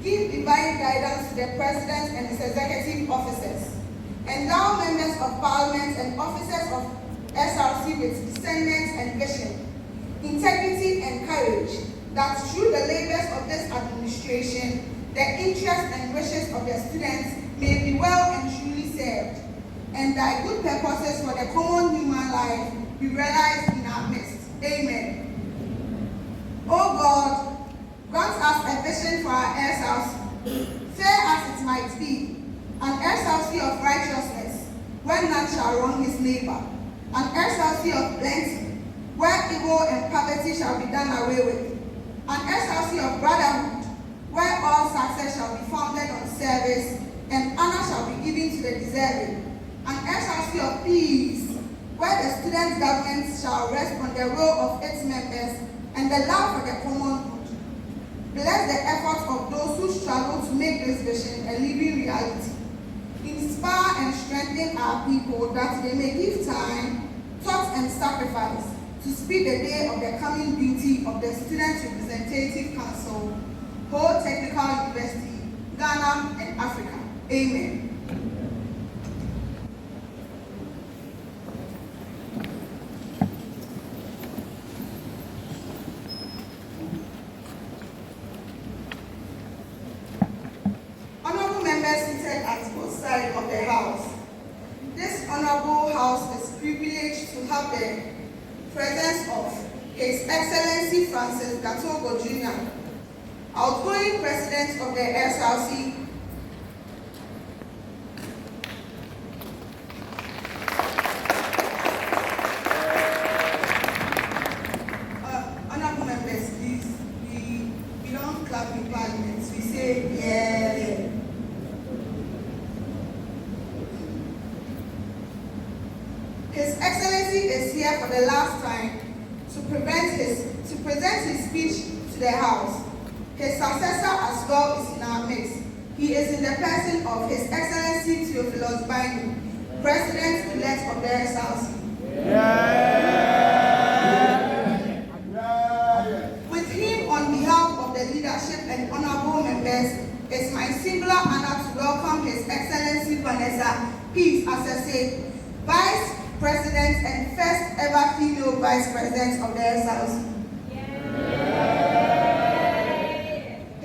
Give divine guidance to the President and his executive officers. Endow members of Parliament and officers of SRC with discernment and vision, integrity and courage, that through the labors of this administration, the interests and wishes of the students may be well and truly served, and thy good purposes for the common human life be realized in our midst. Amen. O God, grant us a vision for our SRC, fair as it might be, an SRC of righteousness, when none shall wrong his neighbor, an SRC of plenty, where evil and poverty shall be done away with, An SRC of brotherhood, where all success shall be founded on service, and honor shall be given to the deserving. An SRC of peace, where the student government shall rest on the will of its members and the love for the common good. Bless the efforts of those who struggle to make this vision a living reality. Inspire and strengthen our people that they may give time, thought, and sacrifice to speed the day of the coming beauty of the Student Representative Council, Whole Technical University, Ghana and Africa. Amen. Honorable members seated at both sides of the House, this honorable House is privileged to have the presence of His Excellency Francis Gatogo Jr., outgoing President of the SRC, honorable members, please, we don't clap in Parliament, we say yeah. His Excellency is here for the last time to present his speech to the House. His successor as well is in our midst. He is in the person of His Excellency Theophilus Biney, President-elect of the SRC. With him on behalf of the leadership and honorable members, it's my singular honor to welcome His Excellency Vanessa, Peace Assasey, Vice President and first ever female Vice President of the SRC.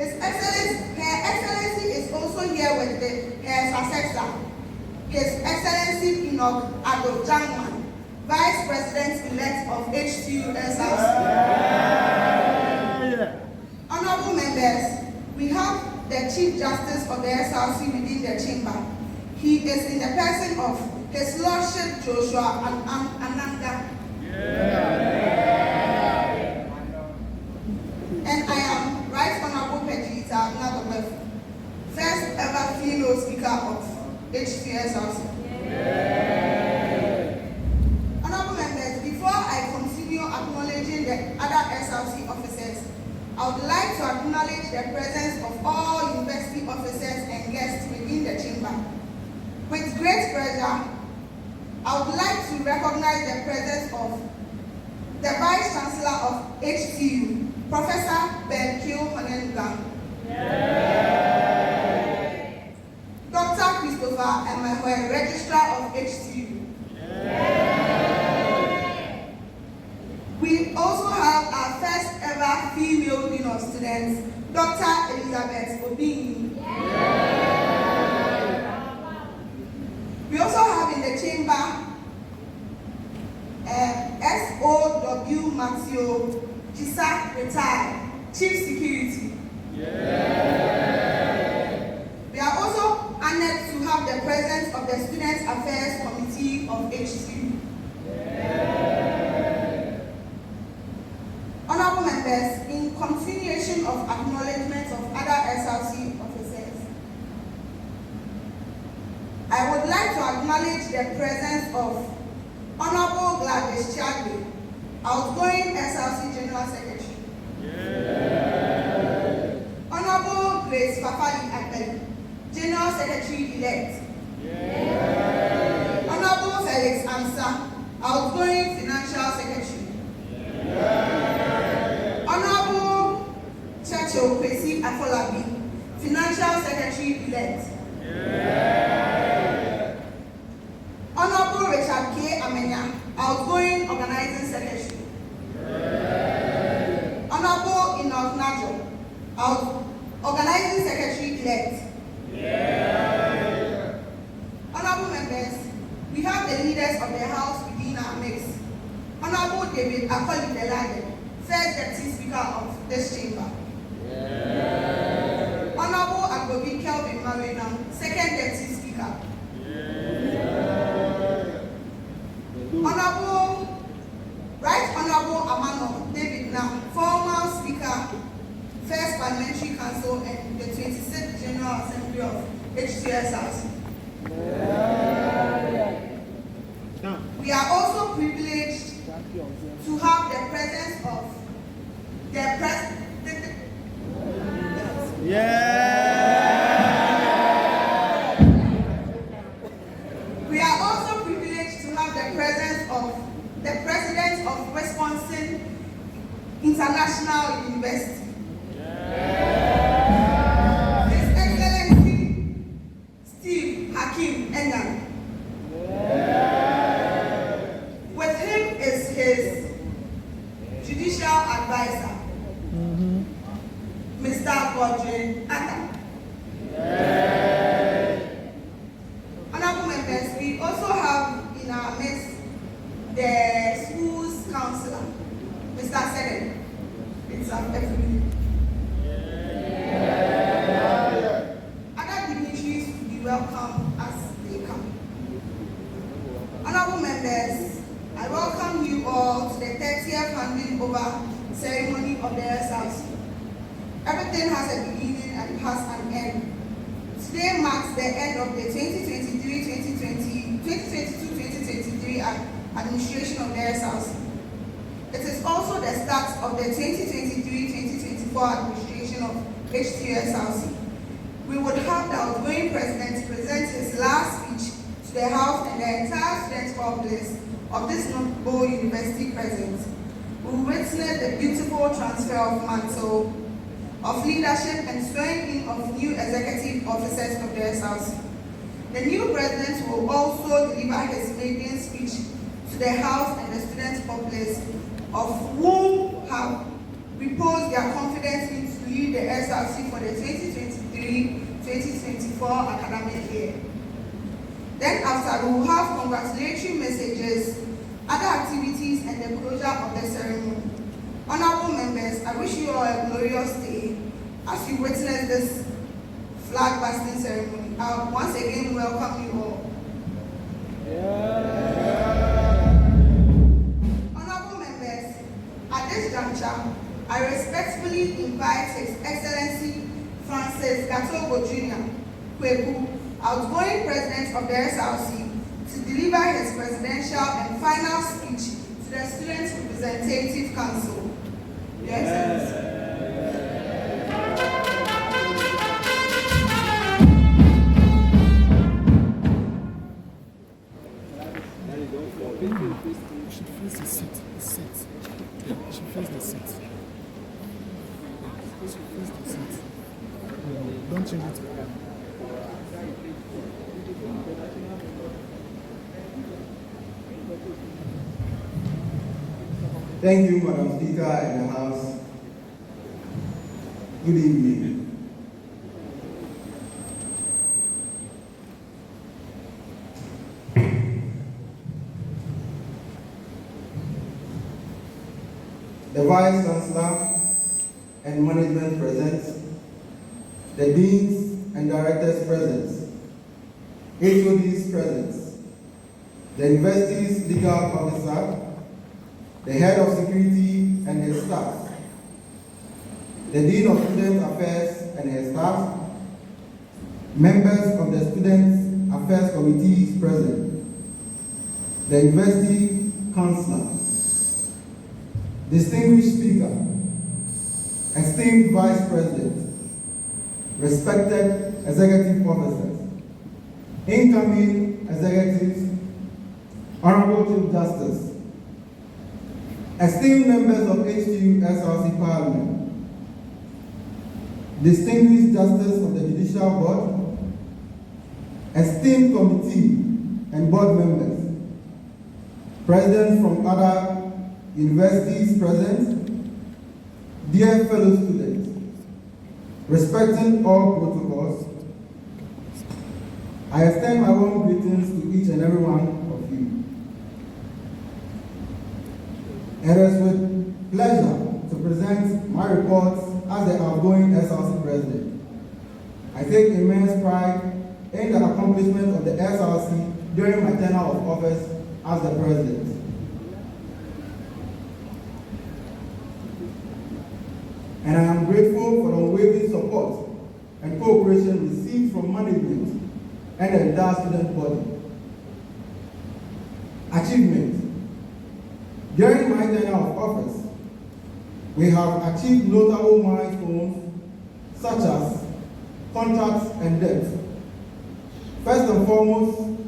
Her Excellency is also here with her successor, His Excellency Enoch Addo Djamgmah, Vice President-elect of HTU SRC. Honorable members, we have the Chief Justice of the SRC within the chamber. He is in the person of His Lordship Joshua and Ananga. And I am Right Honorable Peggyita, Dorgbefu, first ever female speaker of HTU SRC. Honorable members, before I continue acknowledging the other SRC officers, I would like to acknowledge the presence of all university officers and guests within the chamber. With great pleasure, I would like to recognize the presence of the Vice Chancellor of HTU, Professor Ananga, Dr. Christopher Amenyah, Registrar of HTU. We also have our first ever female dean of students, Dr. Elizabeth Biney. We also have in the chamber SOW Matthew Chisa retired, Chief Security. We are also honored to have the presence of the Student Affairs Committee of HTU. Honorable members, in continuation of acknowledgement of other SRC officers, I would like to acknowledge the presence of Honorable Gladys Tsiagbey, outgoing SRC General Secretary. Honorable Grace Abena, General Secretary-elect. Honorable Felix Ansah, outgoing Financial Secretary. Honorable Financial Secretary-elect. Honorable Amenyah, outgoing Organizing Secretary. Honorable Enoch, Organizing Secretary-elect. Honorable members, we have the leaders of the House within our midst. Honorable David Akoli, first Deputy Speaker of this chamber. Honorable Agbobi Kelvin Marina, second Deputy Speaker. Right Honorable Amano David Nam, former Speaker Parliamentary Council and the 26th General Assembly of HTU SRC. We are also privileged to have the presence of the President. We are also privileged to have the presence of the President of Wisconsin International University. His Excellency Steve Hakim Enoch. With him is his Judicial Advisor, Mr. Addo. Honorable members, we also have in our midst the school's counselor, Mr. Sedden. It's everybody. Other dignitaries will be welcome as they come. Honorable members, I welcome you all to the 30th handing over ceremony of the SRC. Everything has a beginning and has an end. Today marks the end of the 2022-2023 administration of the SRC. It is also the start of the 2023-2024 administration of HTU SRC. We would have the outgoing president present his last speech to the House and the entire student populace of this noble university present. We will witness the beautiful transfer of mantle, of leadership and swearing in of new executive officers of the SRC. The new president will also deliver his maiden speech to the House and the student populace, of whom have reposed their confidence in to lead the SRC for the 2023-2024 academic year. Then after, we will have congratulatory messages, other activities, and the closure of the ceremony. Honorable members, I wish you all a glorious day as you witness this flag-busting ceremony. I once again welcome you all. Honorable members, at this juncture, I respectfully invite His Excellency Francis Gatogo Jr., Kwaku, outgoing President of the SRC, to deliver his presidential and final speech to the Student Representative Council. Your Excellency. Don't change it. Thank you, Madam Speaker and the House. Good evening. The Vice Chancellor and Management present, the Deans and Directors present, HODs present, the University's Legal Officer, the Head of Security and his staff, the Dean of Student Affairs and his staff, members of the Student Affairs Committees present, the University Councillor, distinguished Speaker, esteemed Vice President, respected executive officers, incoming executives, Honorable Chief Justice, esteemed members of HTU SRC Parliament, distinguished Justice of the Judicial Board, esteemed committee and board members, presidents from other universities present, dear fellow students, respecting all protocols, I extend my warm greetings to each and every one of you. It is with pleasure to present my reports as the outgoing SRC President. I take immense pride in the accomplishment of the SRC during my tenure of office as the President. and I am grateful for the unwavering support and cooperation received from management and the entire student body. Achievement. During my tenure of office, we have achieved notable milestones such as contracts and debt. First and foremost,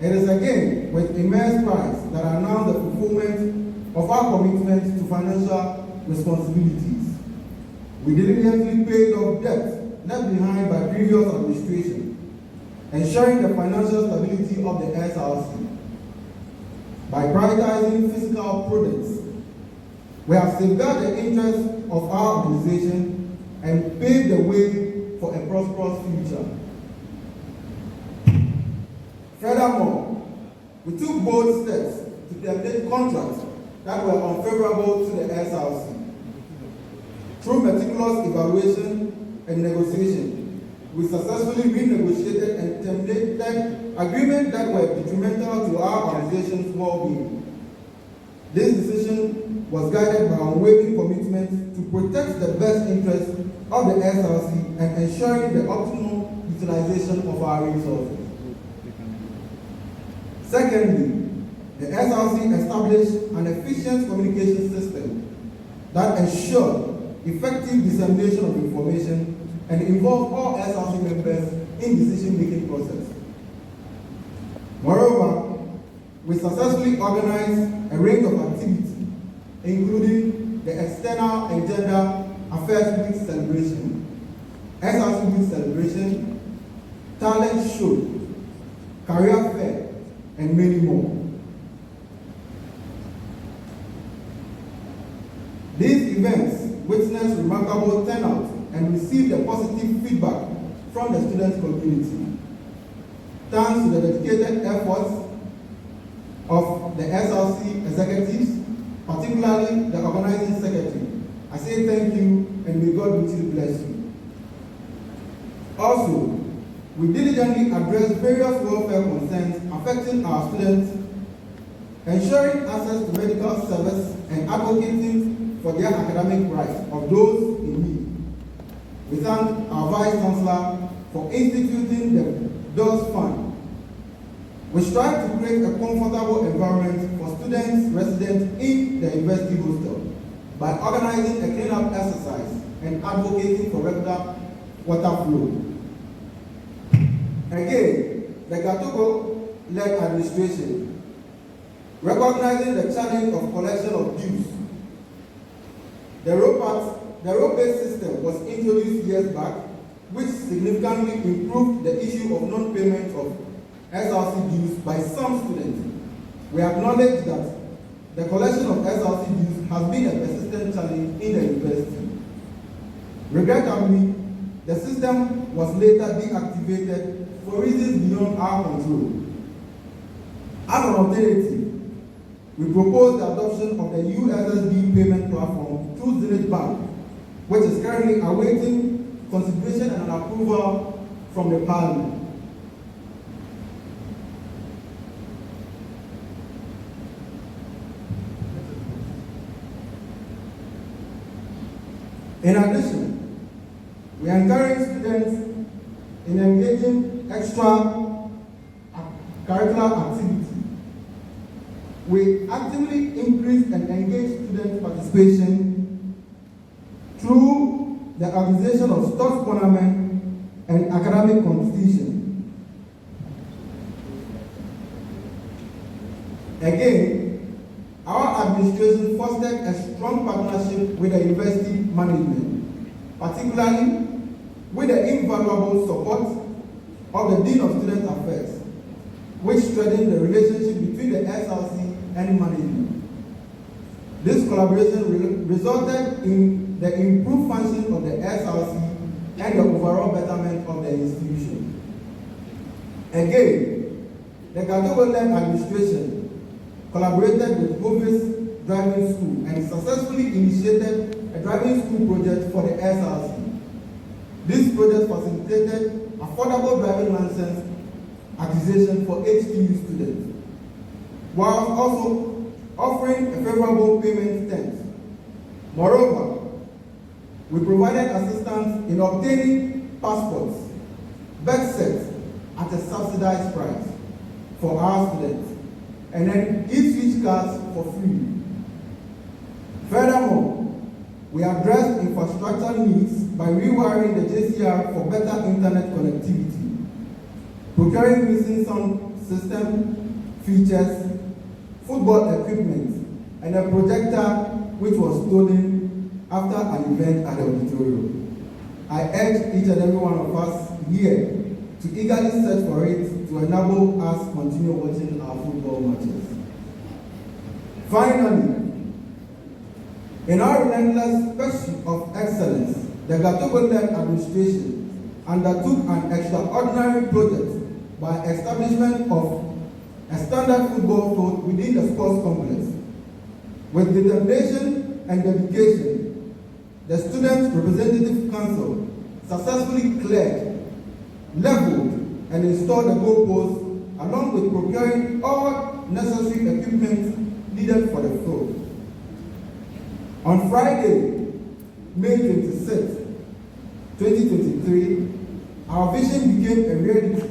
it is again with immense pride that I announce the fulfillment of our commitment to financial responsibilities. We diligently paid off debt left behind by previous administration, ensuring the financial stability of the SRC. By prioritizing fiscal prudence, we have safeguarded the interests of our organization and paved the way for a prosperous future. Furthermore, we took bold steps to terminate contracts that were unfavorable to the SRC. Through meticulous evaluation and negotiation, we successfully renegotiated and terminated agreements that were detrimental to our organization's well-being. This decision was guided by our unwavering commitment to protect the best interests of the SRC and ensuring the optimal utilization of our resources. Secondly, the SRC established an efficient communication system that ensured effective dissemination of information and involved all SRC members in decision-making process. Moreover, we successfully organized a range of activities, including the External and Gender Affairs Week celebration, SRC Week celebration, talent show, career fair, and many more. These events witnessed remarkable turnout and received a positive feedback from the student community. Thanks to the dedicated efforts of the SRC executives, particularly the organizing secretary, I say thank you and may God richly bless you. Also, we diligently address various welfare concerns affecting our students, ensuring access to medical service and advocating for their academic rights of those in need. We thank our Vice Chancellor for instituting the DOS Fund. We strive to create a comfortable environment for students resident in the university hostel by organizing a clean-up exercise and advocating for regular water flow. Again, the Gatogo-led administration, recognizing the challenge of collection of dues. The road-based system was introduced years back, which significantly improved the issue of non-payment of SRC dues by some students. We acknowledge that the collection of SRC dues has been a persistent challenge in the university. Regrettably, the system was later deactivated for reasons beyond our control. As an alternative, we propose the adoption of the USSD payment platform through Zenith Bank, which is currently awaiting consideration and an approval from the Parliament. In addition, we encourage students in engaging extra curricular activity. We actively increase and engage student participation through the organization of sports tournament and academic competition. Again, our administration fostered a strong partnership with the university management, particularly with the invaluable support of the Dean of Student Affairs, which strengthened the relationship between the SRC and management. This collaboration resulted in the improved function of the SRC and the overall betterment of the institution. Again, the Gatogo-led administration collaborated with Hovis Driving School and successfully initiated a driving school project for the SRC. This project facilitated affordable driving license acquisition for HTU students, while also offering a favorable payment terms. Moreover, we provided assistance in obtaining passports, birth sets at a subsidized price for our students, and then e-switch cards for free. Furthermore, we addressed infrastructure needs by rewiring the JCR for better internet connectivity, procuring missing sound system features, football equipment, and a projector which was stolen after an event at the auditorium. I urge each and every one of us here to eagerly search for it to enable us continue watching our football matches. Finally, in our relentless pursuit of excellence, the Gatogo-led administration undertook an extraordinary project by establishment of a standard football field within the sports complex. With determination and dedication, the Student Representative Council successfully cleared, leveled, and installed the goalposts along with procuring all necessary equipment needed for the field. On Friday, May 26, 2023, our vision became a reality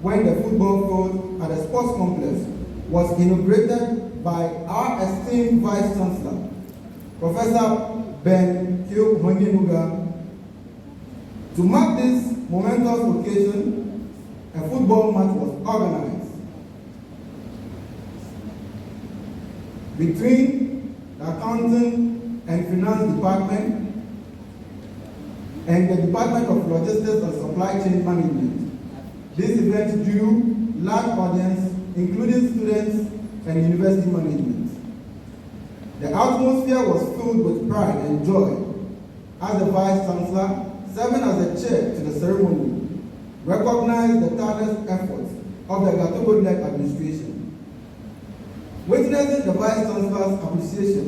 when the football field at the sports complex was inaugurated by our esteemed Vice Chancellor, Professor Ben Kyo. To mark this momentous occasion, a football match was organized between the Accounting and Finance Department and the Department of Logistics and Supply Chain Management. This event drew large audience, including students and university management. The atmosphere was filled with pride and joy as the Vice Chancellor, serving as the chair to the ceremony, recognized the tireless efforts of the Gatogo-led administration. Witnessing the Vice Chancellor's appreciation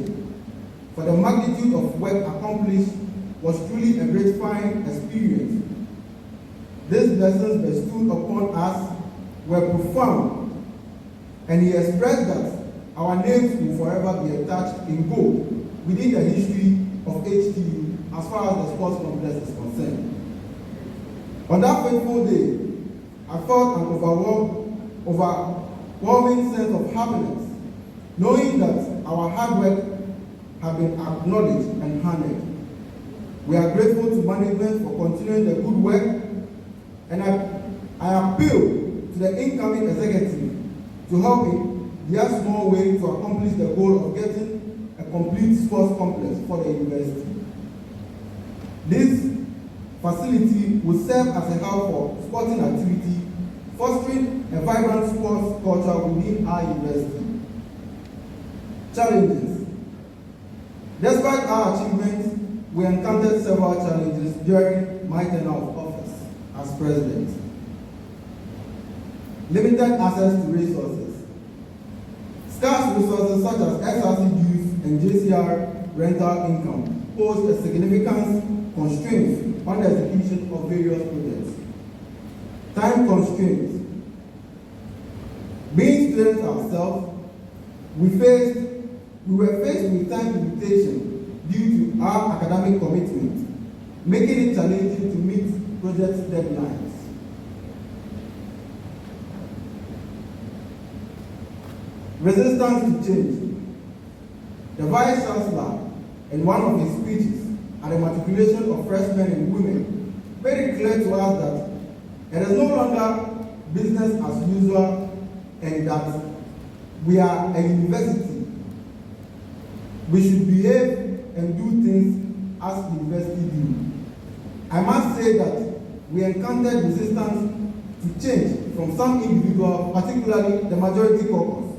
for the magnitude of work accomplished was truly a gratifying experience. These blessings bestowed upon us were profound, and he expressed that our names will forever be attached in gold within the history of HTU as far as the sports complex is concerned. On that fateful day, I felt an overwhelming sense of happiness, knowing that our hard work have been acknowledged and honored. We are grateful to management for continuing the good work, and I appeal to the incoming executive to help in their small way to accomplish the goal of getting a complete sports complex for the university. This facility will serve as a hub for sporting activity, fostering a vibrant sports culture within our university. Challenges. Despite our achievements, we encountered several challenges during my tenure of office as president. Limited access to resources. Scarce resources such as SRC dues and JCR rental income pose a significant constraint on the execution of various projects. Time constraints. Being students ourselves, we were faced with time limitation due to our academic commitment, making it challenging to meet project deadlines. Resistance to change. The Vice Chancellor, in one of his speeches at the matriculation of freshmen and women, made it clear to us that it is no longer business as usual and that we are a university. We should behave and do things as university do. I must say that we encountered resistance to change from some individuals, particularly the majority caucus,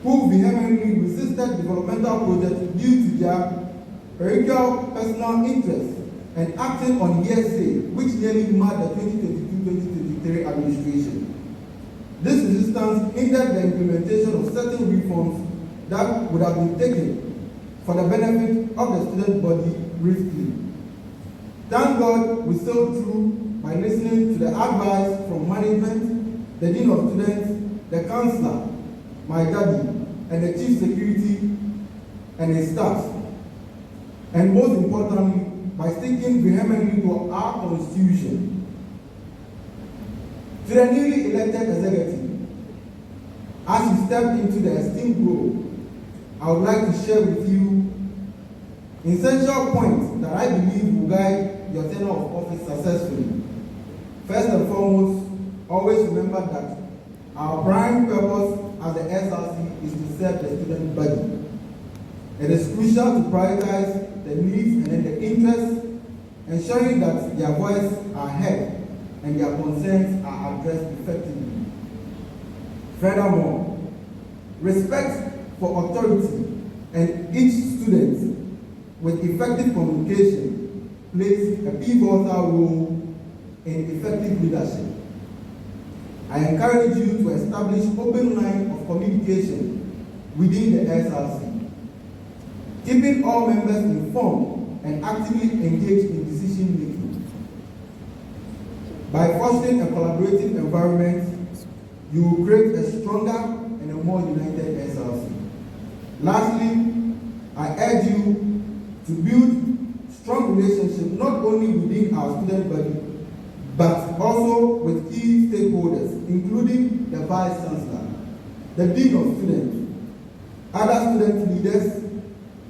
who vehemently resisted developmental projects due to their parochial personal interests and acting on hearsay, which nearly marred the 2022-2023 administration. This resistance hindered the implementation of certain reforms that would have been taken for the benefit of the student body briefly. Thank God we sailed through by listening to the advice from management, the Dean of Students, the Counselor, my daddy, and the Chief Security and his staff. and most importantly, by sticking vehemently to our Constitution. To the newly elected executive, as you step into the esteemed role, I would like to share with you essential points that I believe will guide your tenure of office successfully. First and foremost, always remember that our prime purpose as the SRC is to serve the student body. It is crucial to prioritize the needs and the interests, ensuring that their voices are heard and their concerns are addressed effectively. Furthermore, respect for authority and each student with effective communication plays a pivotal role in effective leadership. I encourage you to establish open line of communication within the SRC, keeping all members informed and actively engaged in decision making. By fostering a collaborative environment, you will create a stronger and a more united SRC. Lastly, I urge you to build strong relationships not only within our student body, but also with key stakeholders, including the Vice Chancellor, the Dean of Students, other student leaders,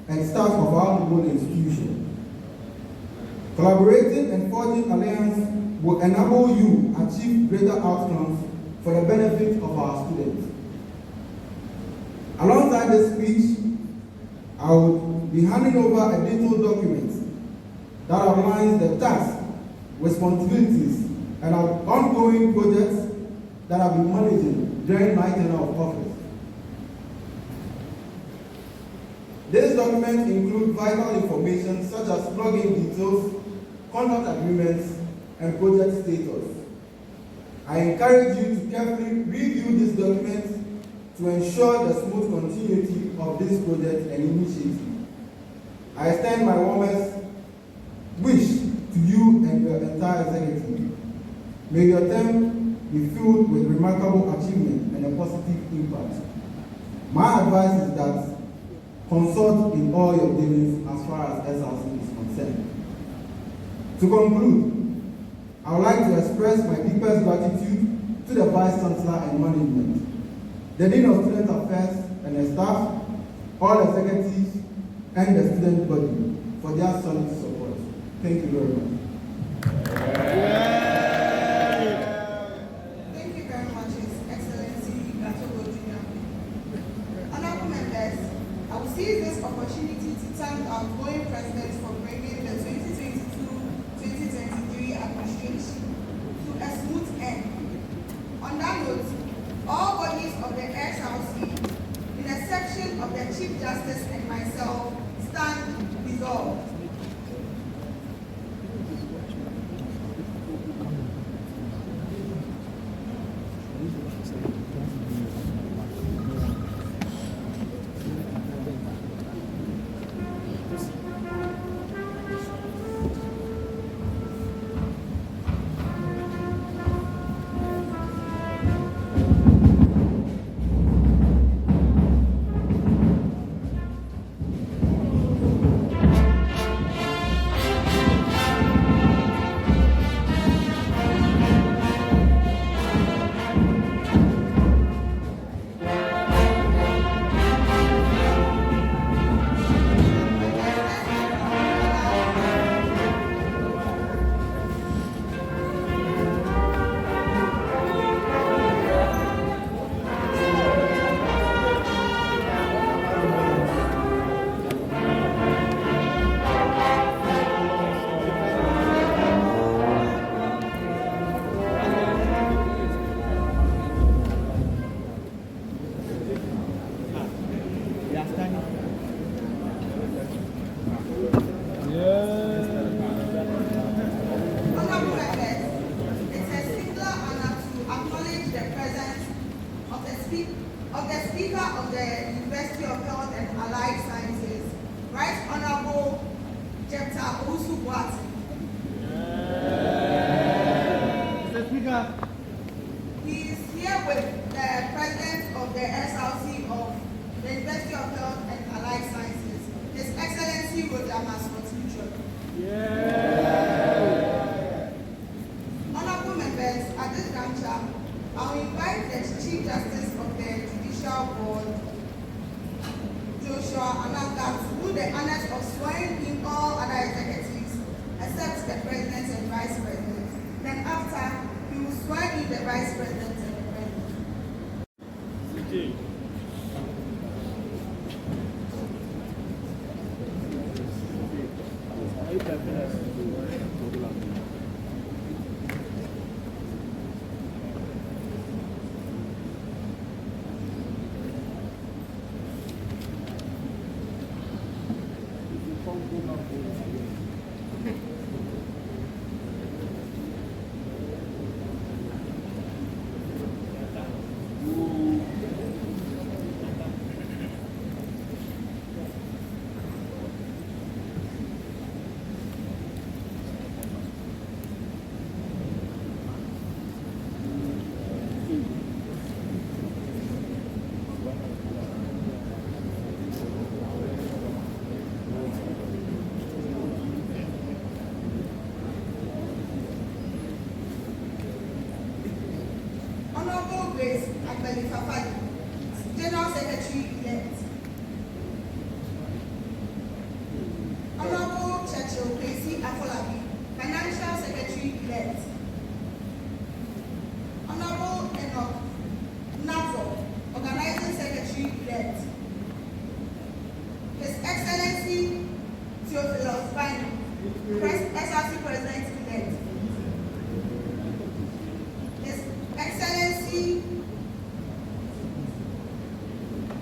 and staff of our noble institution. Collaborating and forging alliance will enable you to achieve greater outcomes for the benefit of our students. Alongside this speech, I will be handing over a detailed document that outlines the tasks, responsibilities, and our ongoing projects that I've been managing during my tenure of office. This document includes vital information such as login details, contract agreements, and project status. I encourage you to carefully review this document to ensure the smooth continuity of this project and initiative. I extend my warmest wish to you and your entire executive. May your term be filled with remarkable achievement and a positive impact. My advice is that consult in all your dealings as far as SRC is concerned. To conclude, I would like to express my deepest gratitude to the Vice Chancellor and management, the Dean of Student Affairs and the staff, all executives, and the student body for their solid support. Thank you very much. Thank you very much, His Excellency Gatogo Jr. Honorable members, I will seize this opportunity to thank our outgoing President for bringing the 2022-2023 administration to a smooth end. On that note, all bodies of the SRC, in a section of the Chief Justice and myself, stand resolved. Of the Speaker of the University of Health and Allied Sciences, Right Honorable Djamgmah. Mr. Speaker. He is here with the President of the SRC of the University of Health and Allied Sciences, His Excellency Djamgmah. Vice President. Then after, we will swear in the Vice President and the President. General Secretary-elect. Honorable Churchill Kwesi Afolabi, Financial Secretary-elect. Honorable Enoch, Organizing Secretary-elect. His Excellency Theophilus Biney, SRC President-elect. His Excellency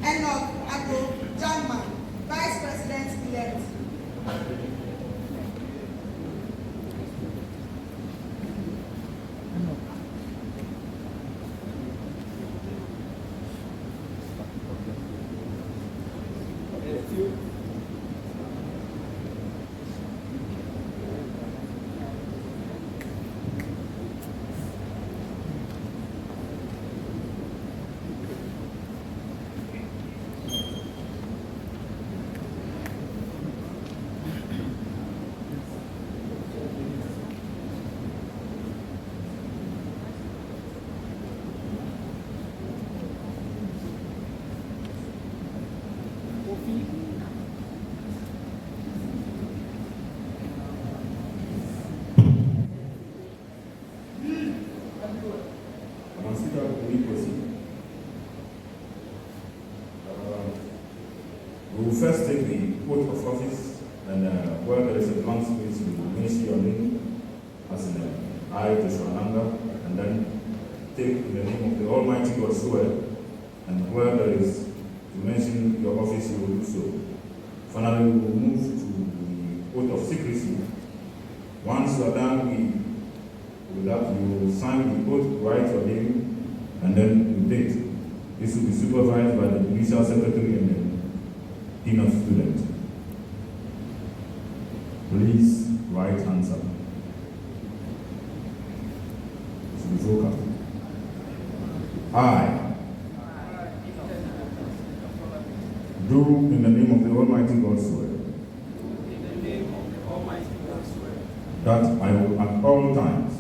Enoch, Addo, Djamgmah, Vice President-elect. We will first take the oath of office, and where there is a blank space, we will mention your name as in I, Joshua Ananga, and then take in the name of the Almighty God swear, and where there is to mention your office, you will do so. Finally, we will move to the oath of secrecy. Once you are done with that, you will sign the oath, write your name, and then the date. This will be supervised by the Judicial Secretary and the Dean of Students. Please write Ansah. I do in the name of the Almighty God swear that I will at all times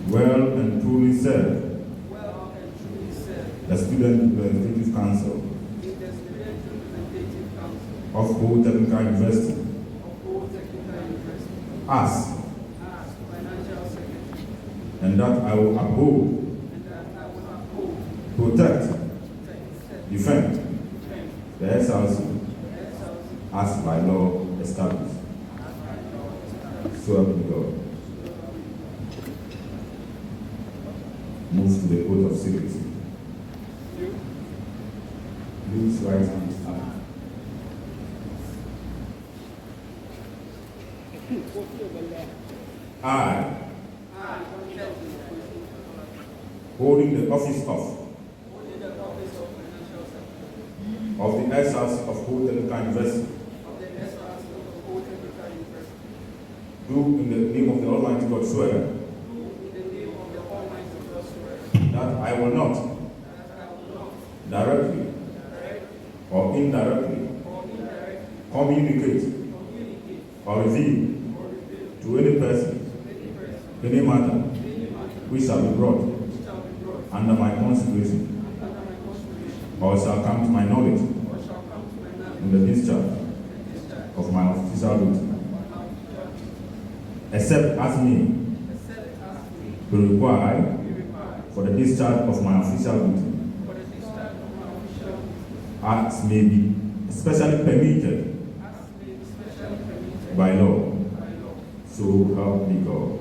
well and truly serve the Student Representative Council of Old Technical University as and that I will uphold, protect, defend the SRC as by law established. So help me God. Move to the oath of secrecy. Please right hand up. I, holding the office of the SRC of Old Technical University, do in the name of the Almighty God swear that I will not directly or indirectly communicate or reveal to any person, any matter, which shall be brought under my consideration or shall come to my knowledge in the discharge of my official duty. except as may be required for the discharge of my official duty, as may be especially permitted by law. So help me God.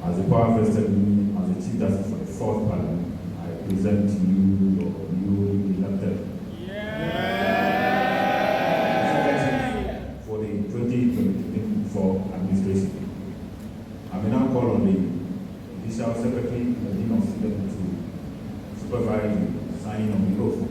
As the power vested in me as the Chief Justice of the Fourth Parliament, I present to you your newly elected for the 2024 administration. I may now call on the Judicial Secretary and the Dean of Students to supervise the signing of the oath.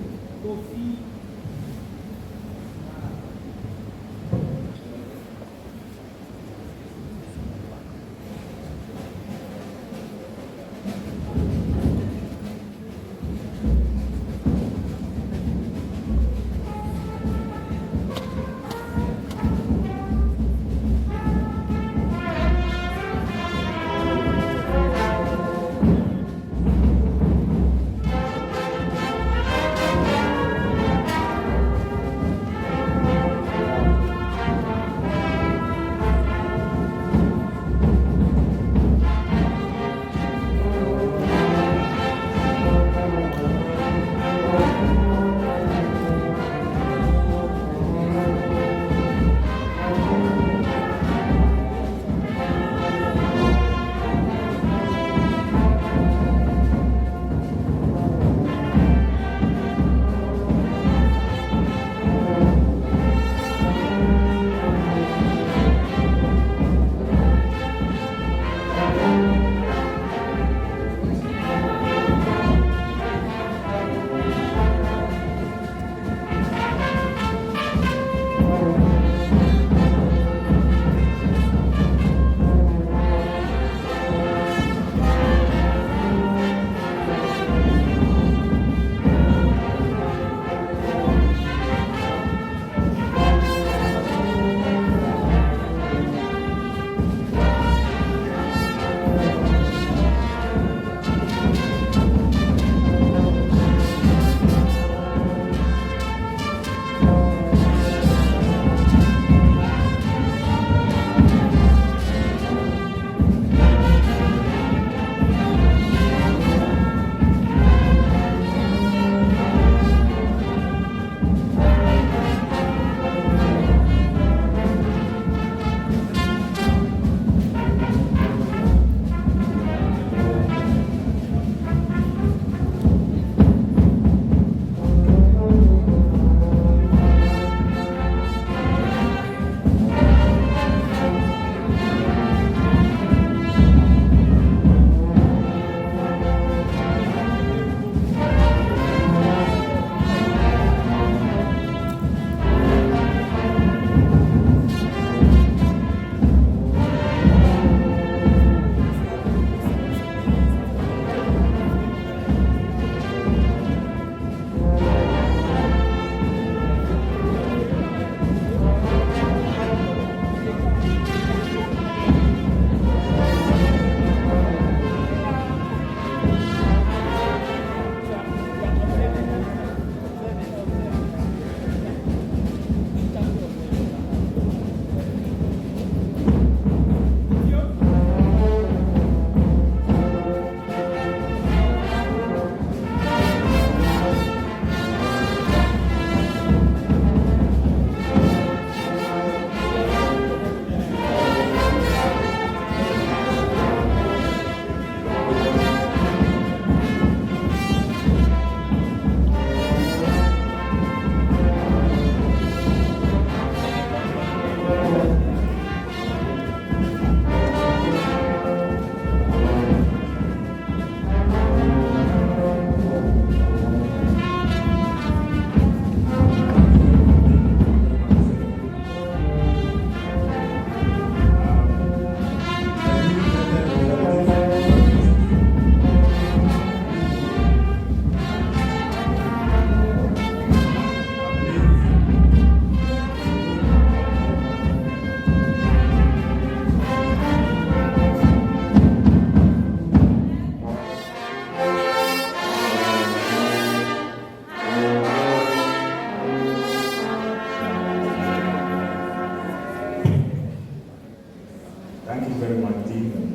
very much, team and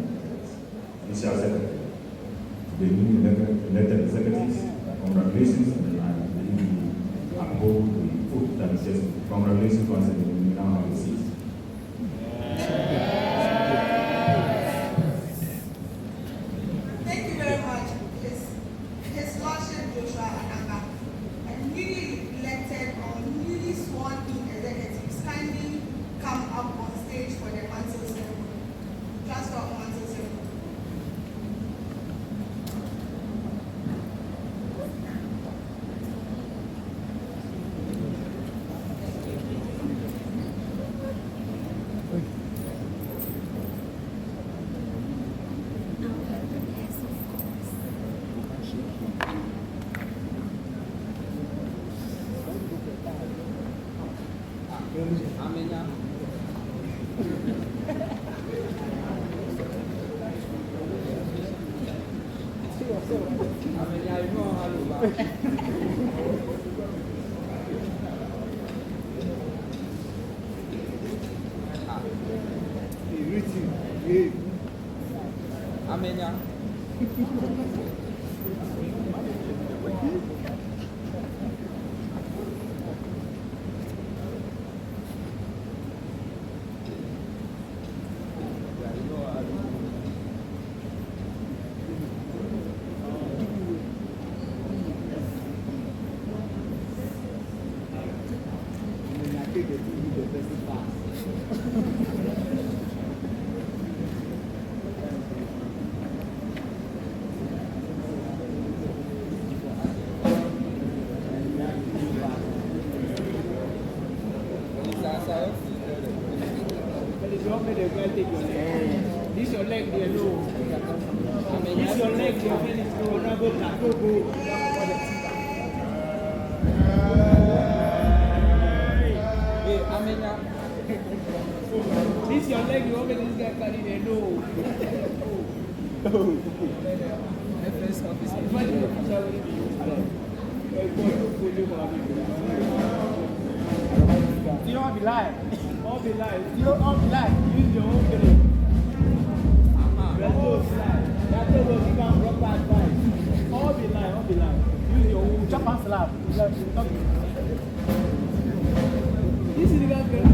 Judicial Secretary, to the newly elected executives. Congratulations, and I believe we uphold the oath that is just congratulations once again. We now have a seat. Thank you very much, His Lordship Joshua Ananga, and newly elected or newly sworn in executives kindly come up on stage for the mantle ceremony. Transfer of mantle ceremony. Amenyah. Amenyah, you know how to Amenyah. This your leg, dear Lord. This your leg, dear Felix. Honorable Gatogo. Hey, Amenyah. This your leg, you want me this guy carry the load. FS office. You don't be lying. All be lying. You all be lying. Use your own feeling. Let's go slide. That's what we'll give out proper advice. All be lying. All be lying. Use your own. Jump and slap. This is the guy very much.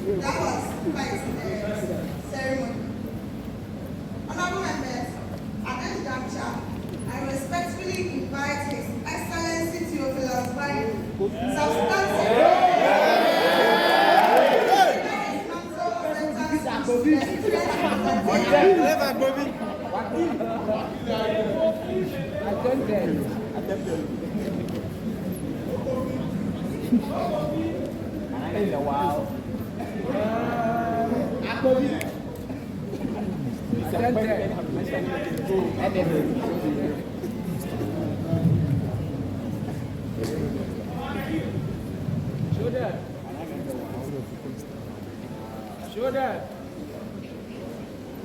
That was quite the ceremony. Honorable members, at this juncture, I respectfully invite His Excellency Theophilus Biney, substantive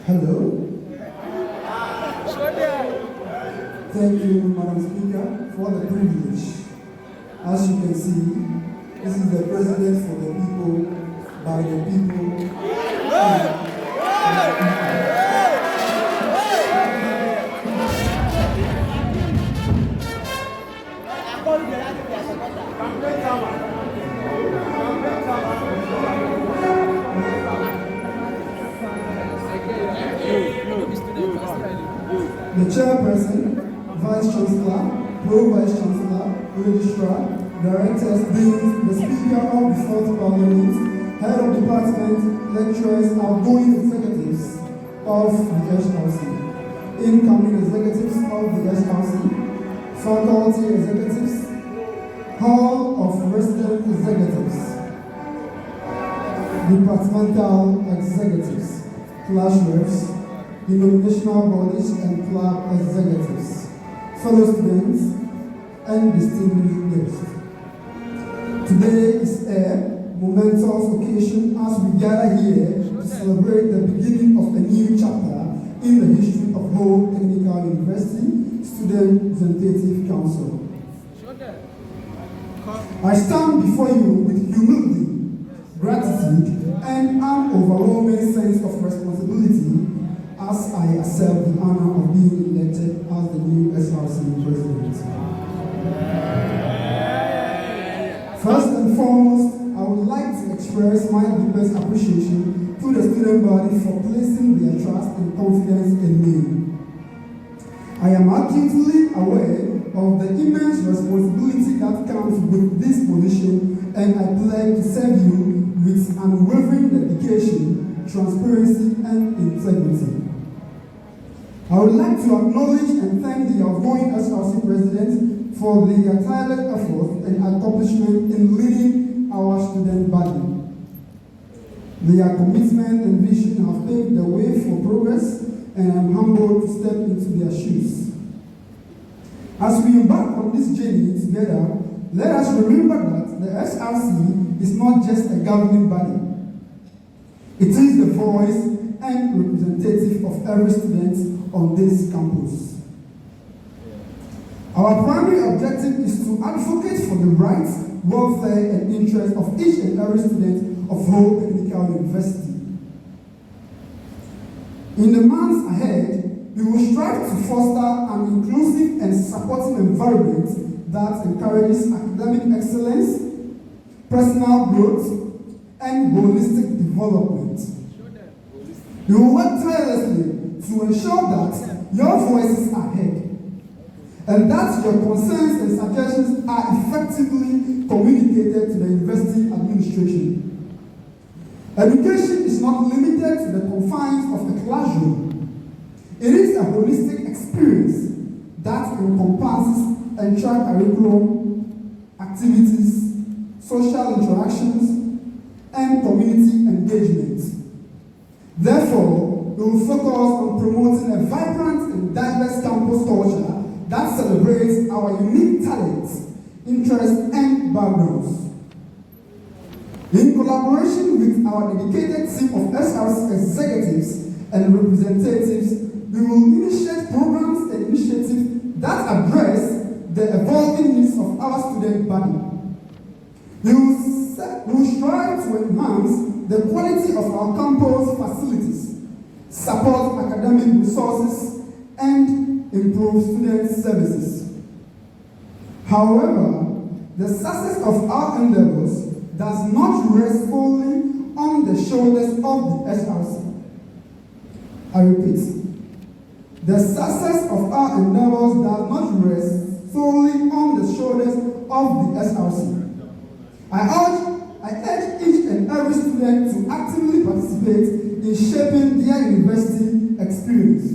Hello. Thank you, Madam Speaker, for the privilege. As you can see, this is the president for the people, by the people. the chairperson, vice chancellor, pro-vice chancellor, registrar, directors, deans, the speaker of the South Parliament, head of department, lecturers, outgoing executives of the SRC, incoming executives of the SRC, faculty executives, hall of resident executives, departmental executives, class reps, denominational bodies and club executives, fellow students, and distinguished guests. Today is a momentous occasion as we gather here to celebrate the beginning of a new chapter in the history of Ho Technical University Student Representative Council. I stand before you with humility, gratitude, and an overwhelming sense of responsibility as I accept the honor of being elected as the new SRC President. First and foremost, I would like to express my deepest appreciation to the student body for placing their trust and confidence in me. I am acutely aware of the immense responsibility that comes with this position, and I pledge to serve you with unwavering dedication, transparency, and integrity. I would like to acknowledge and thank the outgoing SRC President for their tireless effort and accomplishment in leading our student body. Their commitment and vision have paved the way for progress, and I'm humbled to step into their shoes. As we embark on this journey together, let us remember that the SRC is not just a governing body. It is the voice and representative of every student on this campus. Our primary objective is to advocate for the rights, welfare, and interests of each and every student of Ho Technical University. In the months ahead, we will strive to foster an inclusive and supportive environment that encourages academic excellence, personal growth, and holistic development. We will work tirelessly to ensure that your voices are heard, and that your concerns and suggestions are effectively communicated to the university administration. Education is not limited to the confines of a classroom. It is a holistic experience that encompasses entire curriculum, activities, social interactions, and community engagement. Therefore, we will focus on promoting a vibrant and diverse campus culture that celebrates our unique talents, interests, and backgrounds. In collaboration with our dedicated team of SRC executives and representatives, we will initiate programs and initiatives that address the evolving needs of our student body. We will strive to enhance the quality of our campus facilities, support academic resources, and improve student services. However, the success of our endeavors does not rest solely on the shoulders of the SRC. I repeat, the success of our endeavors does not rest solely on the shoulders of the SRC. I urge each and every student to actively participate in shaping their university experience.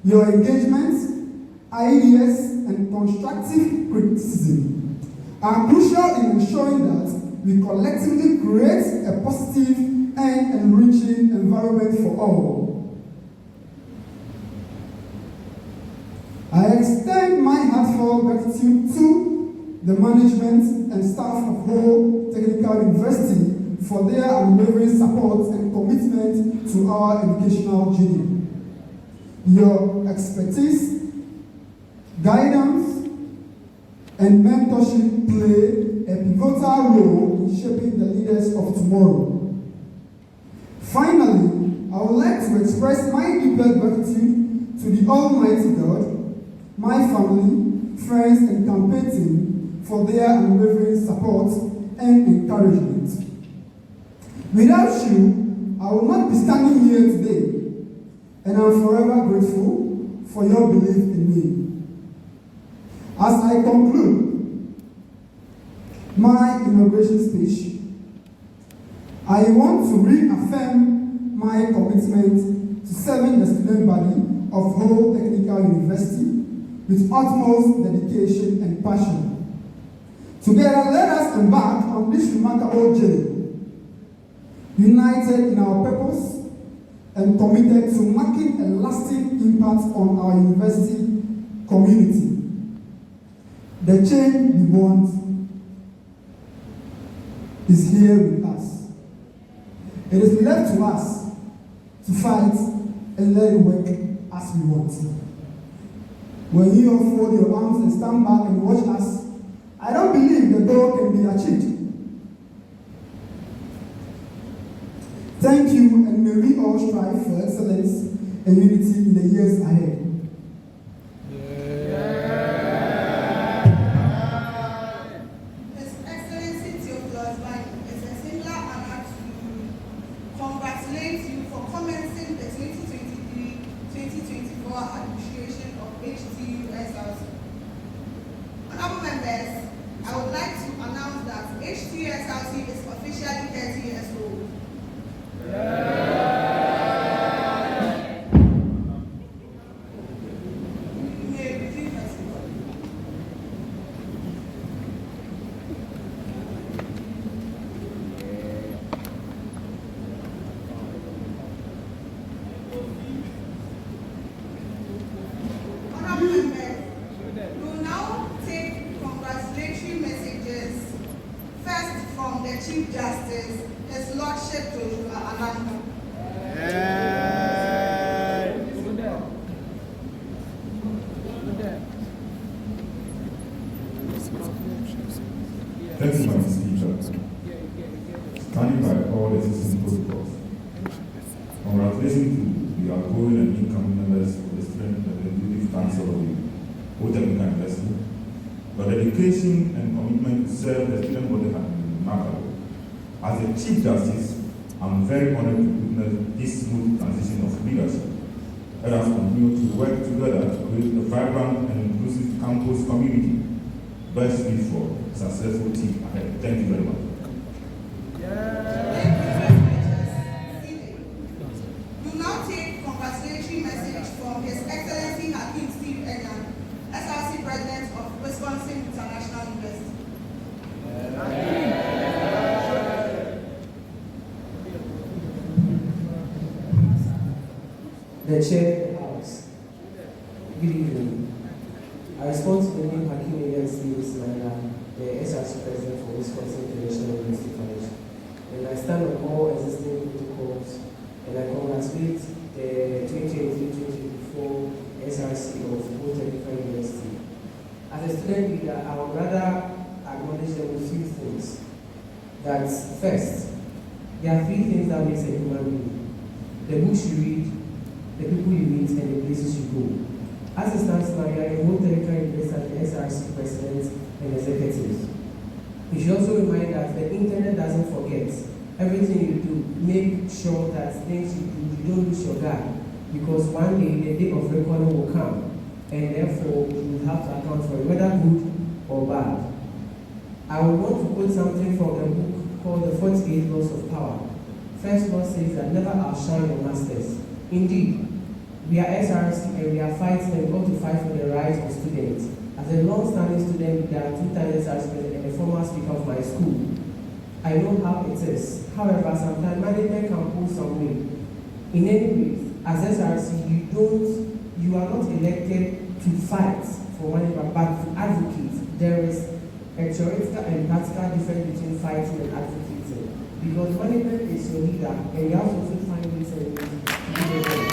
Your engagement, ideas, and constructive criticism are crucial in ensuring that we collectively create a positive and enriching environment for all. I extend my heartfelt gratitude to the management and staff of Ho Technical University for their unwavering support and commitment to our educational journey. Your expertise, guidance, and mentorship play a pivotal role in shaping the leaders of tomorrow. Finally, I would like to express my deepest gratitude to the Almighty God, my family, friends, and campaign team for their unwavering support and encouragement. Without you, I would not be standing here today, and I'm forever grateful for your belief in me. As I conclude my inauguration speech, I want to reaffirm my commitment to serving the student body of Whole Technical University with utmost dedication and passion. Together, let us embark on this remarkable journey, united in our purpose and committed to making a lasting impact on our university community. The change we want is here with us. It is left to us to fight and let it work as we want. When you all fold your arms and stand back and watch us, I don't believe the goal can be achieved. Thank you, and may we all strive for excellence and unity in the years ahead. His Excellency Theophilus Biney, it's a singular honor to congratulate you for commencing the 2023-2024 administration of HTU SRC. Honorable members, I would like to announce that HTU SRC is officially 30 years old. You may repeat yourself. Honorable members, we will now take congratulatory messages. First from the Chief Justice, His Lordship Ananga. Thank you, Madam Speaker. Standing by all existing protocols. Congratulations to the outgoing and incoming members of the Student Executive Council of the Whole Technical University. Your dedication and commitment to serve the student body have been remarkable. As the Chief Justice, I'm very honored to witness this smooth transition of leadership. Let us continue to work together to create a vibrant and inclusive campus community. Best wishes for a successful team ahead. Thank you very much. We will now take congratulatory message from His Excellency Enoch, SRC President of Wisconsin International University. The Chair of the House. Good evening. I respond to the name Amenyah, the SRC President for Wisconsin International University College. And I stand on all existing protocols, and I congratulate the 2023-2024 SRC of Whole Technical University. As a student leader, I would rather acknowledge them with few things. That first, there are three things that makes a human being: the books you read, the people you meet, and the places you go. As it stands now, you are a Whole Technical University SRC President and Executive. You should also remind that the internet doesn't forget. Everything you do, make sure that things you do, you don't lose your guard. Because one day, the day of reckoning will come, and therefore, you will have to account for it, whether good or bad. I would want to quote something from a book called The 48 Laws of Power. First law says that never outshine your masters. Indeed, we are SRC and we are fighting and going to fight for the rights of students. As a long-standing student, there are 2 times SRC president and a former speaker of my school. I know how it is. However, sometimes management can pull some way. In any way, as SRC, you are not elected to fight for management, but to advocate. There is a theoretical and practical difference between fighting and advocating. Because management is your leader, and you have to find ways and ways to do it.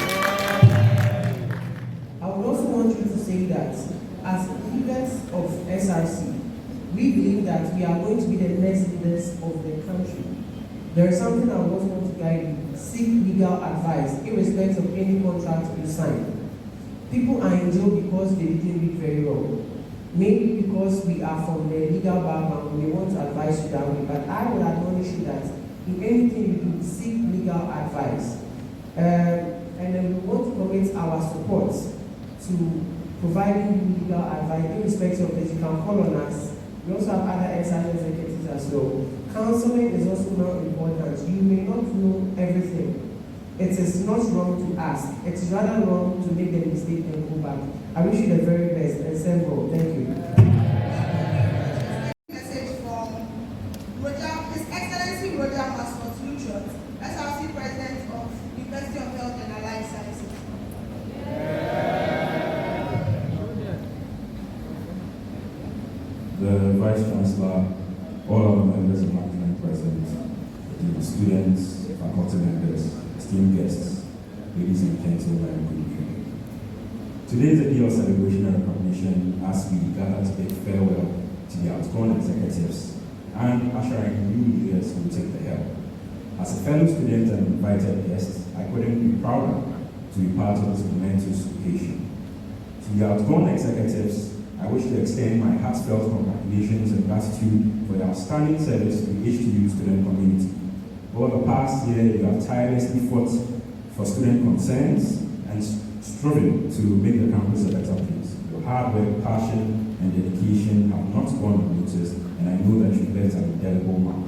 I would also want you to say that as leaders of SRC, we believe that we are going to be the next leaders of the country. There is something I would also want to guide you. Seek legal advice, irrespective of any contract you sign. People are in jail because they didn't read very well. Maybe because we are from the legal background, we want to advise you that way. But I would admonish you that in anything you do, seek legal advice. And then we want to commit our support to providing you legal advice, irrespective of this. You can call on us. We also have other SRC executives as well. Counseling is also now important. You may not know everything. It is not wrong to ask. It is rather wrong to make the mistake and go back. I wish you the very best and send well. Thank you. Message from His Excellency SRC President of University of Health and Allied Sciences. The Vice Chancellor, all other members of management present, the students, faculty members, esteemed guests, ladies and gentlemen, good evening. Today is a day of celebration and recognition as we gather to bid farewell to the outgoing executives and ushering new leaders who will take the helm. As a fellow student and invited guest, I couldn't be prouder to be part of this momentous occasion. To the outgoing executives, I wish to extend my heartfelt congratulations and gratitude for your outstanding service to the HTU student community. Over the past year, you have tirelessly fought for student concerns and striven to make the campus a better place. Your hard work, passion, and dedication have not gone unnoticed, and I know that you've left an indelible mark.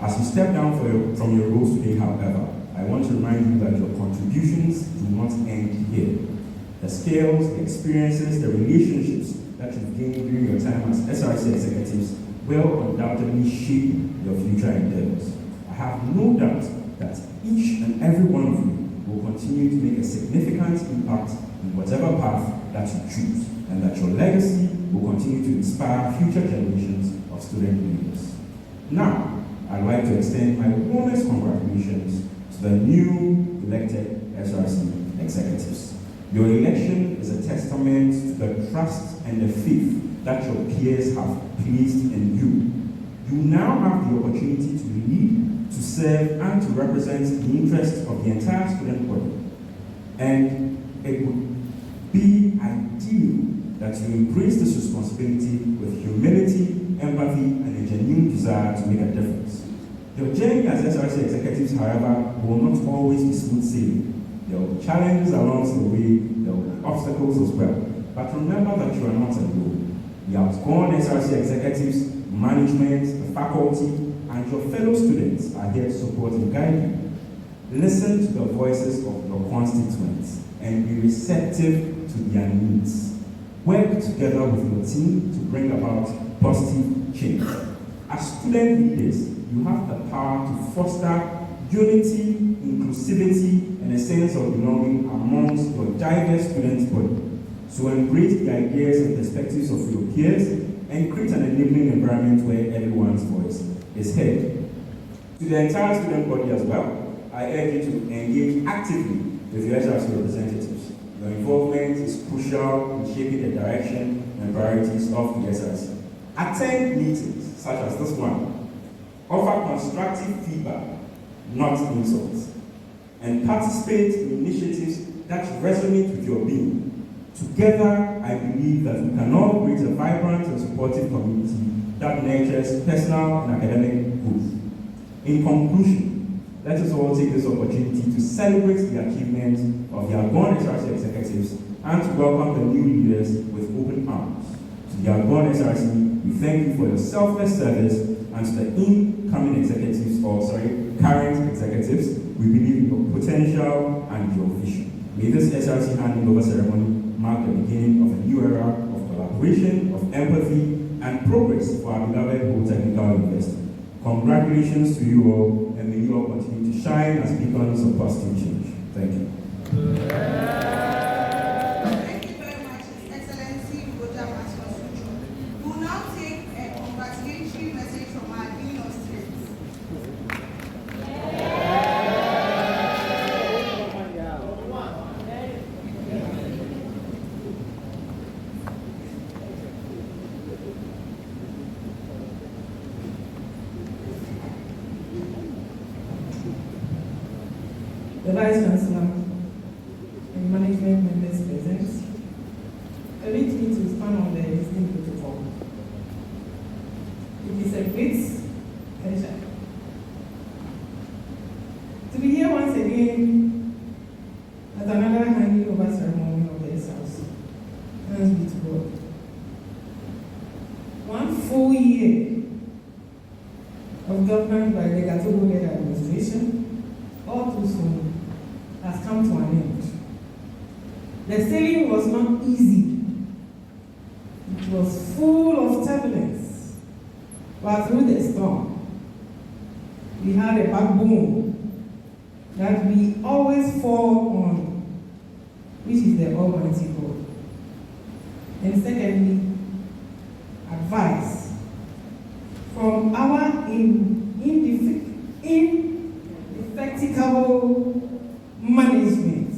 As you step down from your roles today, however, I want to remind you that your contributions do not end here. The skills, the experiences, the relationships that you've gained during your time as SRC executives will undoubtedly shape your future endeavors. I have no doubt that each and every one of you will continue to make a significant impact in whatever path that you choose, and that your legacy will continue to inspire future generations of student leaders. Now, I'd like to extend my warmest congratulations to the new elected SRC executives. Your election is a testament to the trust and the faith that your peers have placed in you. You now have the opportunity to lead, to serve, and to represent the interests of the entire student body. And it would be ideal that you embrace this responsibility with humility, empathy, and a genuine desire to make a difference. Your journey as SRC executives, however, will not always be smooth sailing. There will be challenges along the way, there will be obstacles as well. But remember that you are not alone. The outgoing SRC executives, management, the faculty, and your fellow students are here to support and guide you. Listen to the voices of your constituents and be receptive to their needs. Work together with your team to bring about positive change. As student leaders, you have the power to foster unity, inclusivity, and a sense of belonging amongst your diverse student body. So embrace the ideas and perspectives of your peers and create an enabling environment where everyone's voice is heard. To the entire student body as well, I urge you to engage actively with your SRC representatives. Your involvement is crucial in shaping the direction and priorities of the SRC. Attend meetings such as this one. Offer constructive feedback, not insults. And participate in initiatives that resonate with your being. Together, I believe that we can all create a vibrant and supportive community that nurtures personal and academic growth. In conclusion, let us all take this opportunity to celebrate the achievements of the outgoing SRC executives and to welcome the new leaders with open arms. To the outgoing SRC, we thank you for your selfless service, and to the incoming executives, current executives, we believe in your potential and your vision. May this SRC Handover ceremony mark the beginning of a new era of collaboration, of empathy, and progress for our beloved whole technical university. Congratulations to you all, and may you all continue to shine as beacons of positive change. Thank you. Thank you very much, His Excellency Djamgmah. We will now take a congratulatory message from our Dean of Students. The Vice Chancellor and management members present, permit me to stand on the listening protocol. It is a great pleasure to be here once again at another handing over ceremony of the year of government by the Gatogo administration, all too soon, has come to an end. The sailing was not easy. It was full of turbulence. But through the storm, we had a backbone that we always fall on, which is the Almighty God. And secondly, advice from our indefatigable management,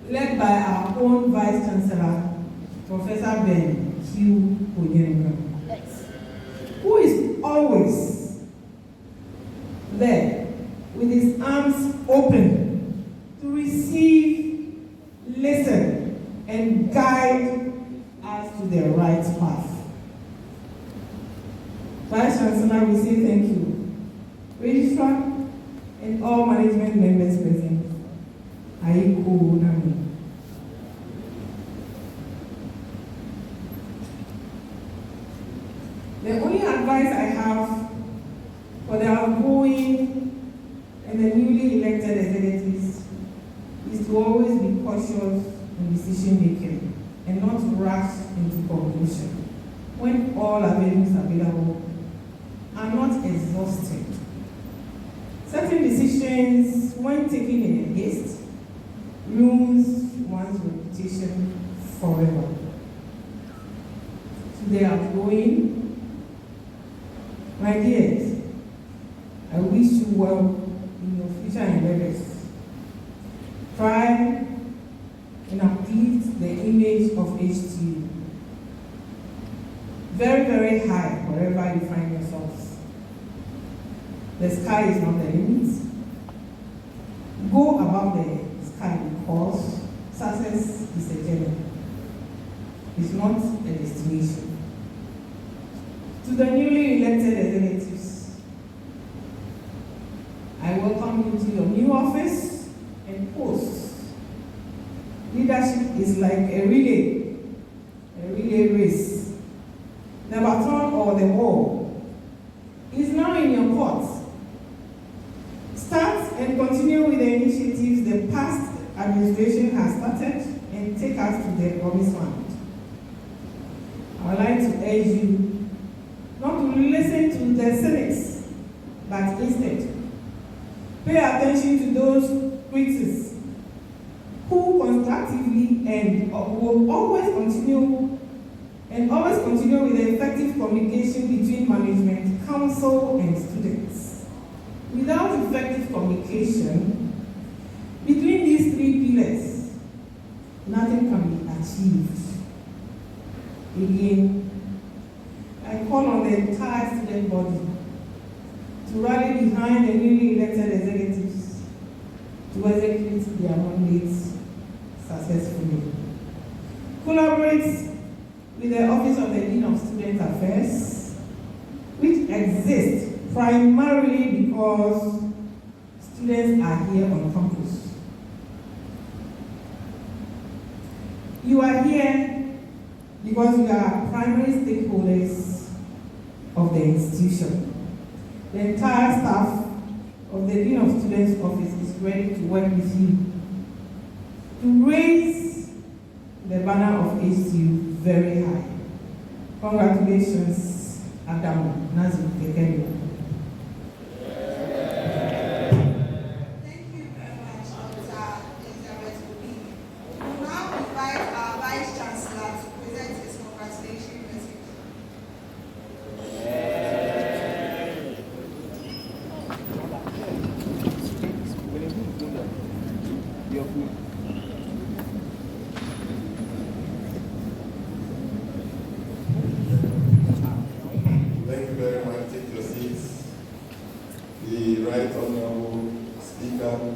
led by our own Vice Chancellor, Professor Q, who is always there with his arms open to receive, listen, and guide us to the right path. Vice Chancellor, we say thank you. Registrar and all management members present, Aiko Nami. The only advice I have for the outgoing and the newly elected executives is to always be cautious in decision making and not rush into conclusion when all avenues available are not exhausted. Certain decisions, when taken in haste, ruins one's reputation forever. To the outgoing, my dears, I wish you well in your future endeavors. Try and uplift the image of HTU. Very, very high wherever you find yourselves. The sky is not the limit. Go above the sky because success is a journey. It's not a destination. To the newly elected executives, I welcome you to your new office and post. Leadership is like a relay race. The baton or the ball is now in your court. Start and continue with the initiatives the past administration has started and take us to the promised land. I would like to urge you not to listen to the cynics, but instead pay attention to those critics who constructively and will always continue with the effective communication between management, council, and students. Without effective communication between these three pillars, nothing can be achieved. Again, I call on the entire student body to rally behind the newly elected executives to execute their mandates successfully. Collaborate with the Office of the Dean of Student Affairs, which exists primarily because students are here on campus. You are here because you are primary stakeholders of the institution. The entire staff of the Dean of Students Office is ready to work with you to raise the banner of HTU very high. Congratulations, Addo. Thank you very much, Ansah. We now invite our Vice Chancellor to present his congratulatory message. Thank you very much. Take your seats. The Right Honorable Speaker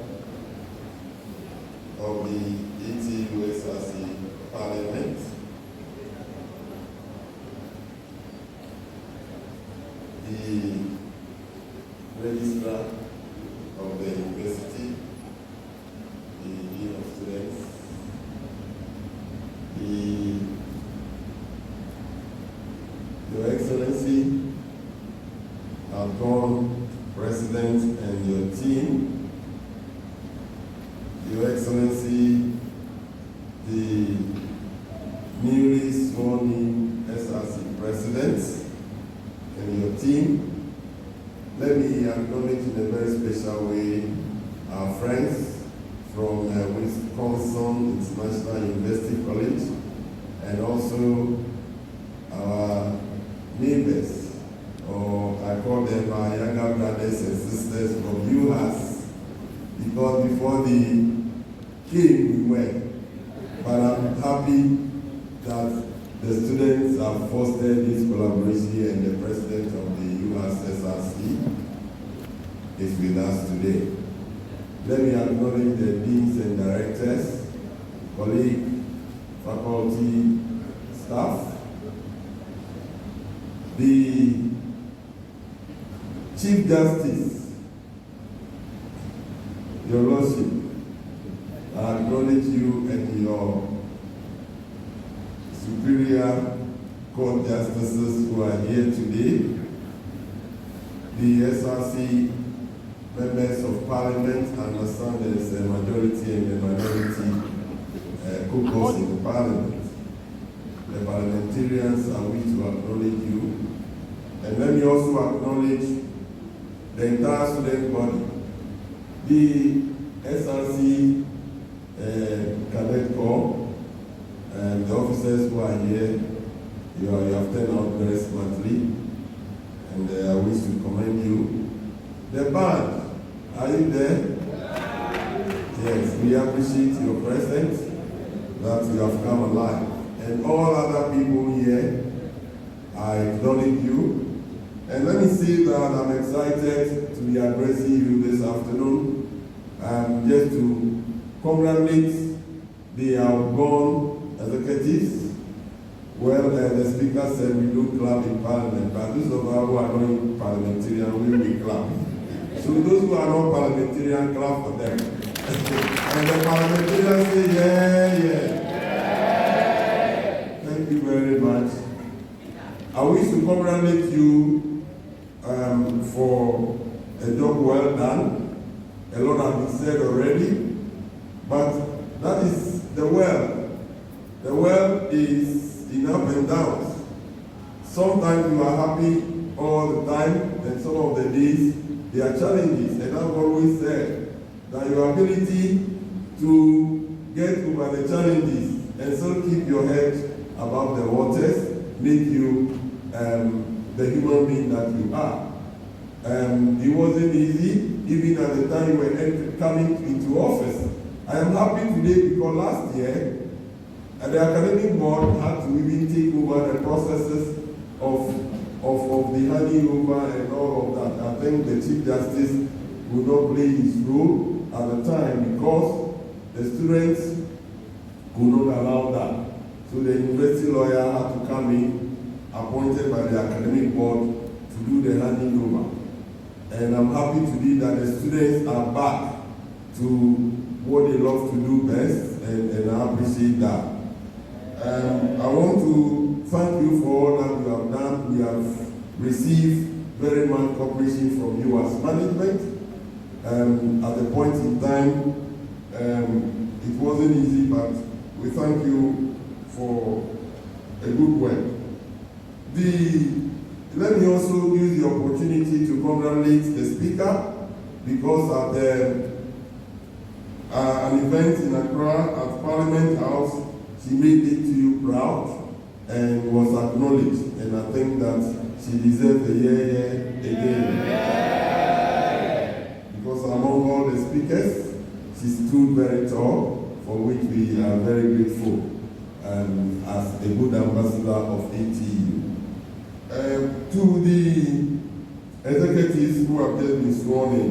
of the HTU SRC Parliament, the Registrar of the University, the Dean of Students, Your Excellency, Your Excellency, the newly sworn in SRC President and your team, let me acknowledge in a very special way our friends from Wisconsin International University College and also our neighbors, or I call them our younger brothers and sisters from UAS, because before they came we went. But I'm happy that the students have fostered this collaboration and the president of the UAS SRC is with us today. Let me acknowledge the deans and directors, colleagues, faculty, staff, the Chief Justice, Your Lordship. I acknowledge you and your superior court justices who are here today, the SRC members of parliament. I understand there is a majority and a minority caucus in the parliament. The parliamentarians are wish to acknowledge you. And let me also acknowledge the entire student body, the SRC Cadet Corps, and the officers who are here. You have turned out very smartly, and I wish to commend you. The band, are you there? Yes, we appreciate your presence, that you have come alive. And all other people here, I acknowledge you. And let me say that I'm excited to be addressing you this afternoon, just to congratulate the outgone executives. Well, the speaker said we don't clap in parliament, but those of us who are not parliamentarian, we will clap. So those who are not parliamentarian, clap for them. And the parliamentarians say, yeah. Thank you very much. I wish to congratulate you for a job well done. A lot has been said already, but that is the well. The well is in up and downs. Sometimes you are happy all the time, and some of the days there are challenges. And I've always said that your ability to get over the challenges and still keep your head above the waters make you the human being that you are. It wasn't easy, even at the time you were coming into office. I am happy today because last year, the academic board had to even take over the processes of the handing over and all of that. I think the Chief Justice would not play his role at the time because the students could not allow that. So the university lawyer had to come in, appointed by the academic board, to do the handing over. And I'm happy today that the students are back to what they love to do best, and I appreciate that. I want to thank you for all that you have done. We have received very much cooperation from you as management. At the point in time, it wasn't easy, but we thank you for a good work. Let me also use the opportunity to congratulate the speaker, because at an event in Accra at Parliament House, she made it to you proud and was acknowledged. And I think that she deserves a yeah again. Because among all the speakers, she stood very tall, for which we are very grateful as a good ambassador of HTU. To the executives who have just been sworn in,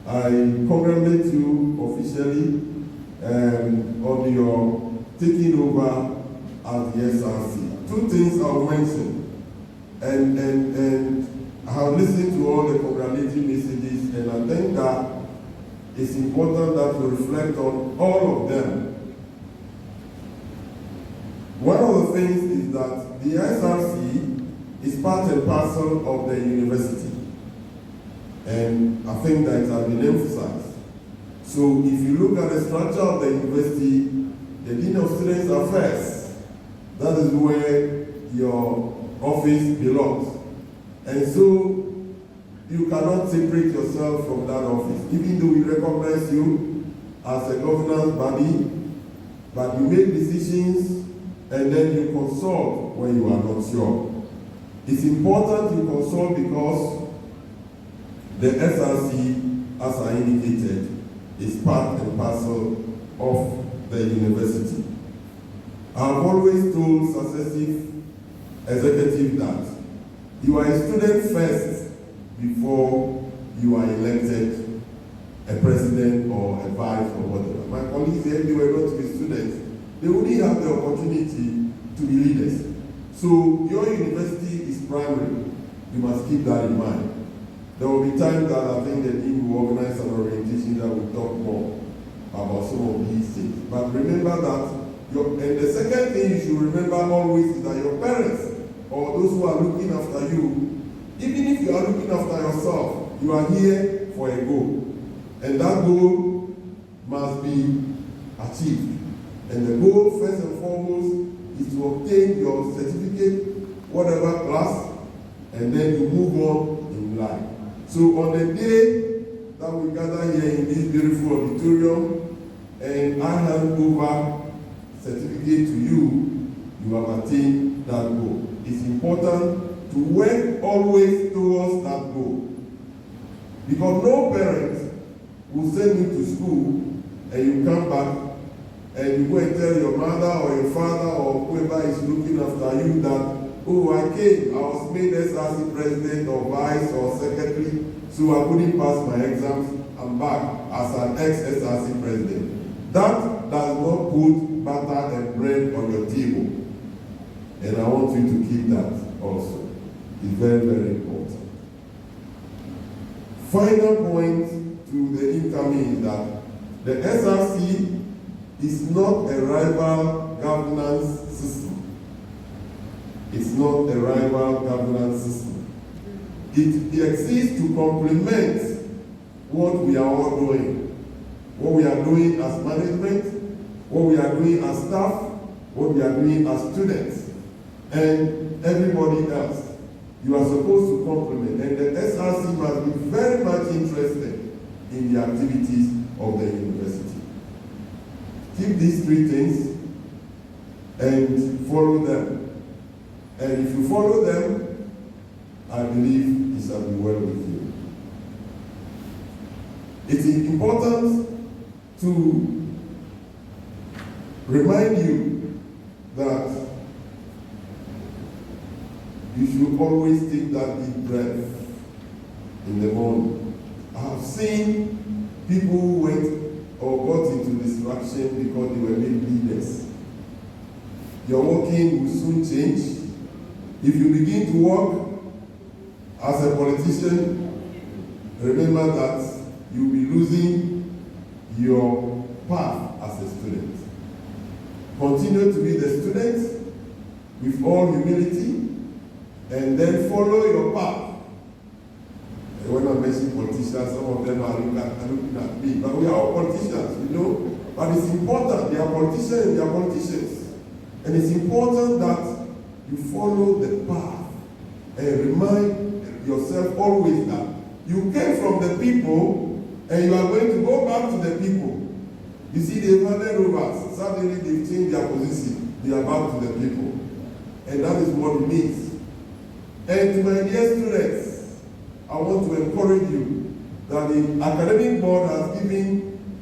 I congratulate you officially on your taking over as the SRC. Two things I'll mention, and I have listened to all the congratulatory messages, and I think that it's important that we reflect on all of them. One of the things is that the SRC is part and parcel of the university, and I think that it has been emphasized. So if you look at the structure of the university, the Dean of Students Affairs, that is where your office belongs. And so you cannot separate yourself from that office, even though we recognize you as a governance body, but you make decisions and then you consult when you are not sure. It's important you consult because the SRC, as I indicated, is part and parcel of the university. I've always told successive executives that you are a student first before you are elected a president or a vice or whatever. My colleagues, if they were not to be students, they wouldn't have the opportunity to be leaders. So your university is primary. You must keep that in mind. There will be times that I think the team will organize an orientation that will talk more about some of these things. But remember that, and the second thing you should remember always is that your parents or those who are looking after you, even if you are looking after yourself, you are here for a goal. And that goal must be achieved. And the goal, first and foremost, is to obtain your certificate, whatever class, and then you move on in life. So on the day that we gather here in this beautiful auditorium, and I hand over certificate to you, you have attained that goal. It's important to work always towards that goal. Because no parent will send you to school and you come back and you go and tell your mother or your father or whoever is looking after you that, oh, I came, I was made SRC President or Vice or Secretary, so I couldn't pass my exams, I'm back as an ex-SRC President. That does not put butter and bread on your table. And I want you to keep that also. It's very, very important. Final point to the incoming is that the SRC is not a rival governance system. It's not a rival governance system. It exists to complement what we are all doing. What we are doing as management, what we are doing as staff, what we are doing as students, and everybody else. You are supposed to complement, and the SRC must be very much interested in the activities of the university. Keep these three things and follow them. And if you follow them, I believe it shall be well with you. It is important to remind you that you should always take that deep breath in the morning. I have seen people who went or got into distraction because they were made leaders. Your walking will soon change. If you begin to walk as a politician, remember that you'll be losing your path as a student. Continue to be the student with all humility, and then follow your path. And when I mention politicians, some of them are looking at me, but we are all politicians, you know. But it's important, they are politicians and they are politicians. And it's important that you follow the path and remind yourself always that you came from the people and you are going to go back to the people. You see, they've handed over, suddenly they've changed their position, they are back to the people. And that is what it means. And to my dear students, I want to encourage you that the academic board has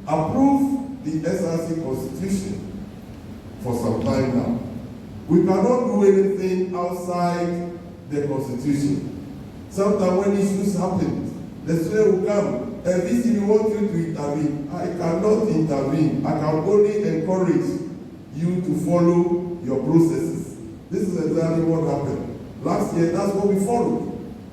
approved the SRC Constitution for some time now. We cannot do anything outside the Constitution. Sometimes when issues happen, the student will come, and VC, we want you to intervene. I cannot intervene. I can only encourage you to follow your processes. This is exactly what happened. Last year, that's what we followed.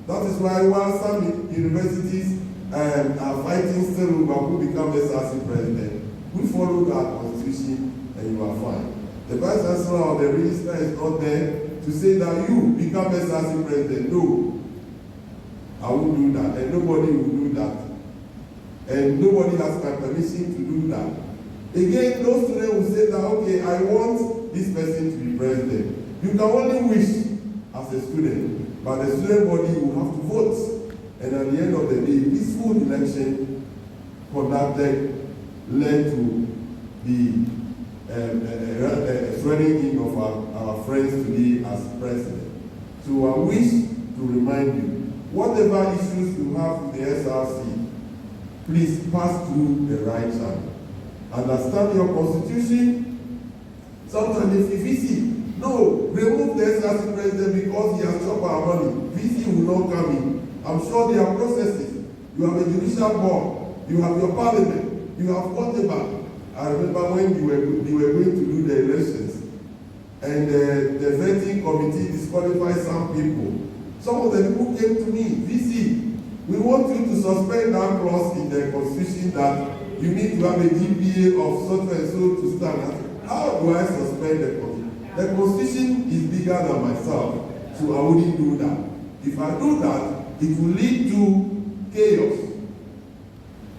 That is why while some universities are fighting still who become SRC President, we followed our Constitution and you are fine. The Vice Chancellor or the Registrar is not there to say that you become SRC President. No, I won't do that, and nobody will do that. and nobody has my permission to do that. Again, those students will say that, okay, I want this person to be president. You can only wish as a student, but the student body will have to vote. And at the end of the day, peaceful election conducted led to the swearing in of our friends today as president. So I wish to remind you, whatever issues you have with the SRC, please pass through the right channel. Understand your constitution. Sometimes if VC, no, remove the SRC president because he has chopped our money. VC will not come in. I'm sure there are processes. You have a judicial board, you have your parliament, you have whatever. I remember when you were going to do the elections, and the vetting committee disqualified some people. Some of the people came to me, VC, we want you to suspend that clause in the constitution that you need to have a GPA of so and so to stand. How do I suspend the constitution? The constitution is bigger than myself, so I wouldn't do that. If I do that, it will lead to chaos.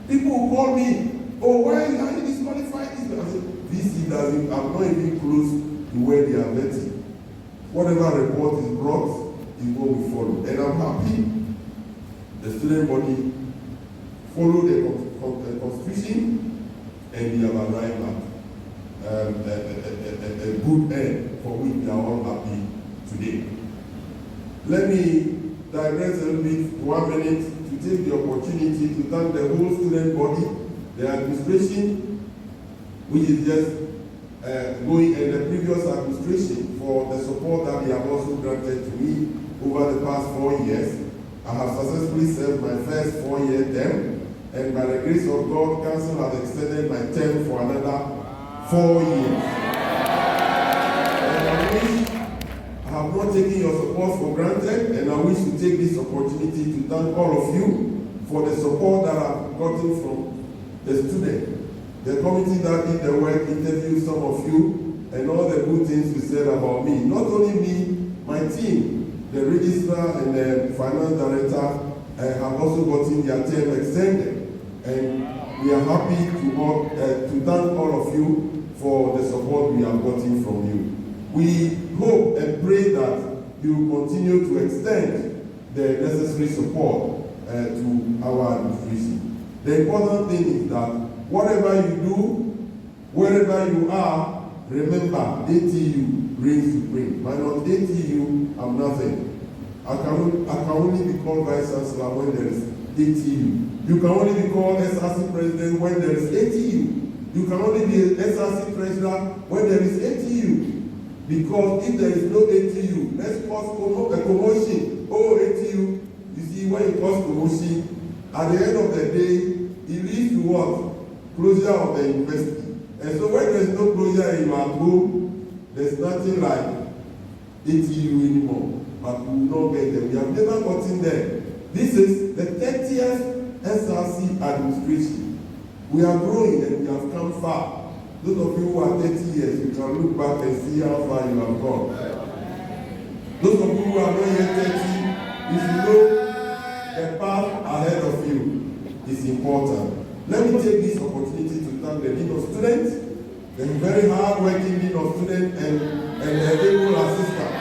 People will call me, oh, why are you disqualified? I said, VC doesn't, I'm not even close to where they are vetting. Whatever report is brought is what we follow. And I'm happy the student body follow the constitution and they have arrived at a good end for which we are all happy today. Let me digress a little bit, 1 minute, to take the opportunity to thank the whole student body, the administration, which is just going, and the previous administration for the support that they have also granted to me over the past 4 years. I have successfully served my first 4-year term, and by the grace of God, Council has extended my term for another 4 years. And I wish I have not taken your support for granted, and I wish to take this opportunity to thank all of you for the support that I've gotten from the students. The committee that did the work interviewed some of you, and all the good things you said about me. Not only me, my team, the registrar and the finance director have also gotten their term extended. And we are happy to thank all of you for the support we have gotten from you. We hope and pray that you will continue to extend the necessary support to our administration. The important thing is that whatever you do, wherever you are, remember ATU reigns supreme. Minus ATU, I'm nothing. I can only be called Vice Chancellor when there is ATU. You can only be called SRC President when there is ATU. You can only be SRC President when there is ATU. Because if there is no ATU, let's cause a commotion. Oh, ATU. You see, when you cause commotion, at the end of the day, it leads to what? Closure of the university. And so when there is no closure in your home, there's nothing like ATU anymore. But we will not get there. We have never gotten there. This is the 30th SRC administration. We are growing and we have come far. Those of you who are 30 years, you can look back and see how far you have gone. Those of you who are not yet 30, you should know the path ahead of you is important. Let me take this opportunity to thank the Dean of Students, the very hard-working Dean of Students and the able assistant,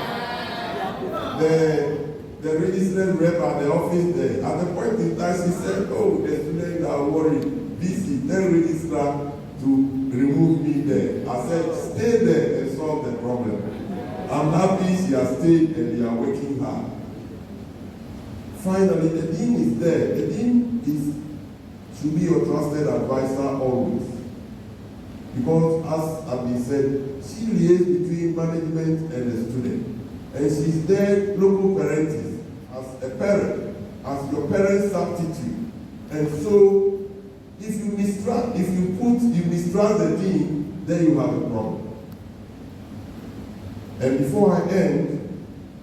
the registrar rep at the office there. At the point in time, she said, oh, the students are worried. Busy, tell registrar to remove me there. I said, stay there and solve the problem. I'm happy she has stayed and they are working hard. Finally, the dean is there. The dean should be your trusted advisor always. Because as Abena said, she liaises between management and the student. And she's there, local parentis, as a parent, as your parent's substitute. And so, if you mistrust the dean, then you have a problem. And before I end,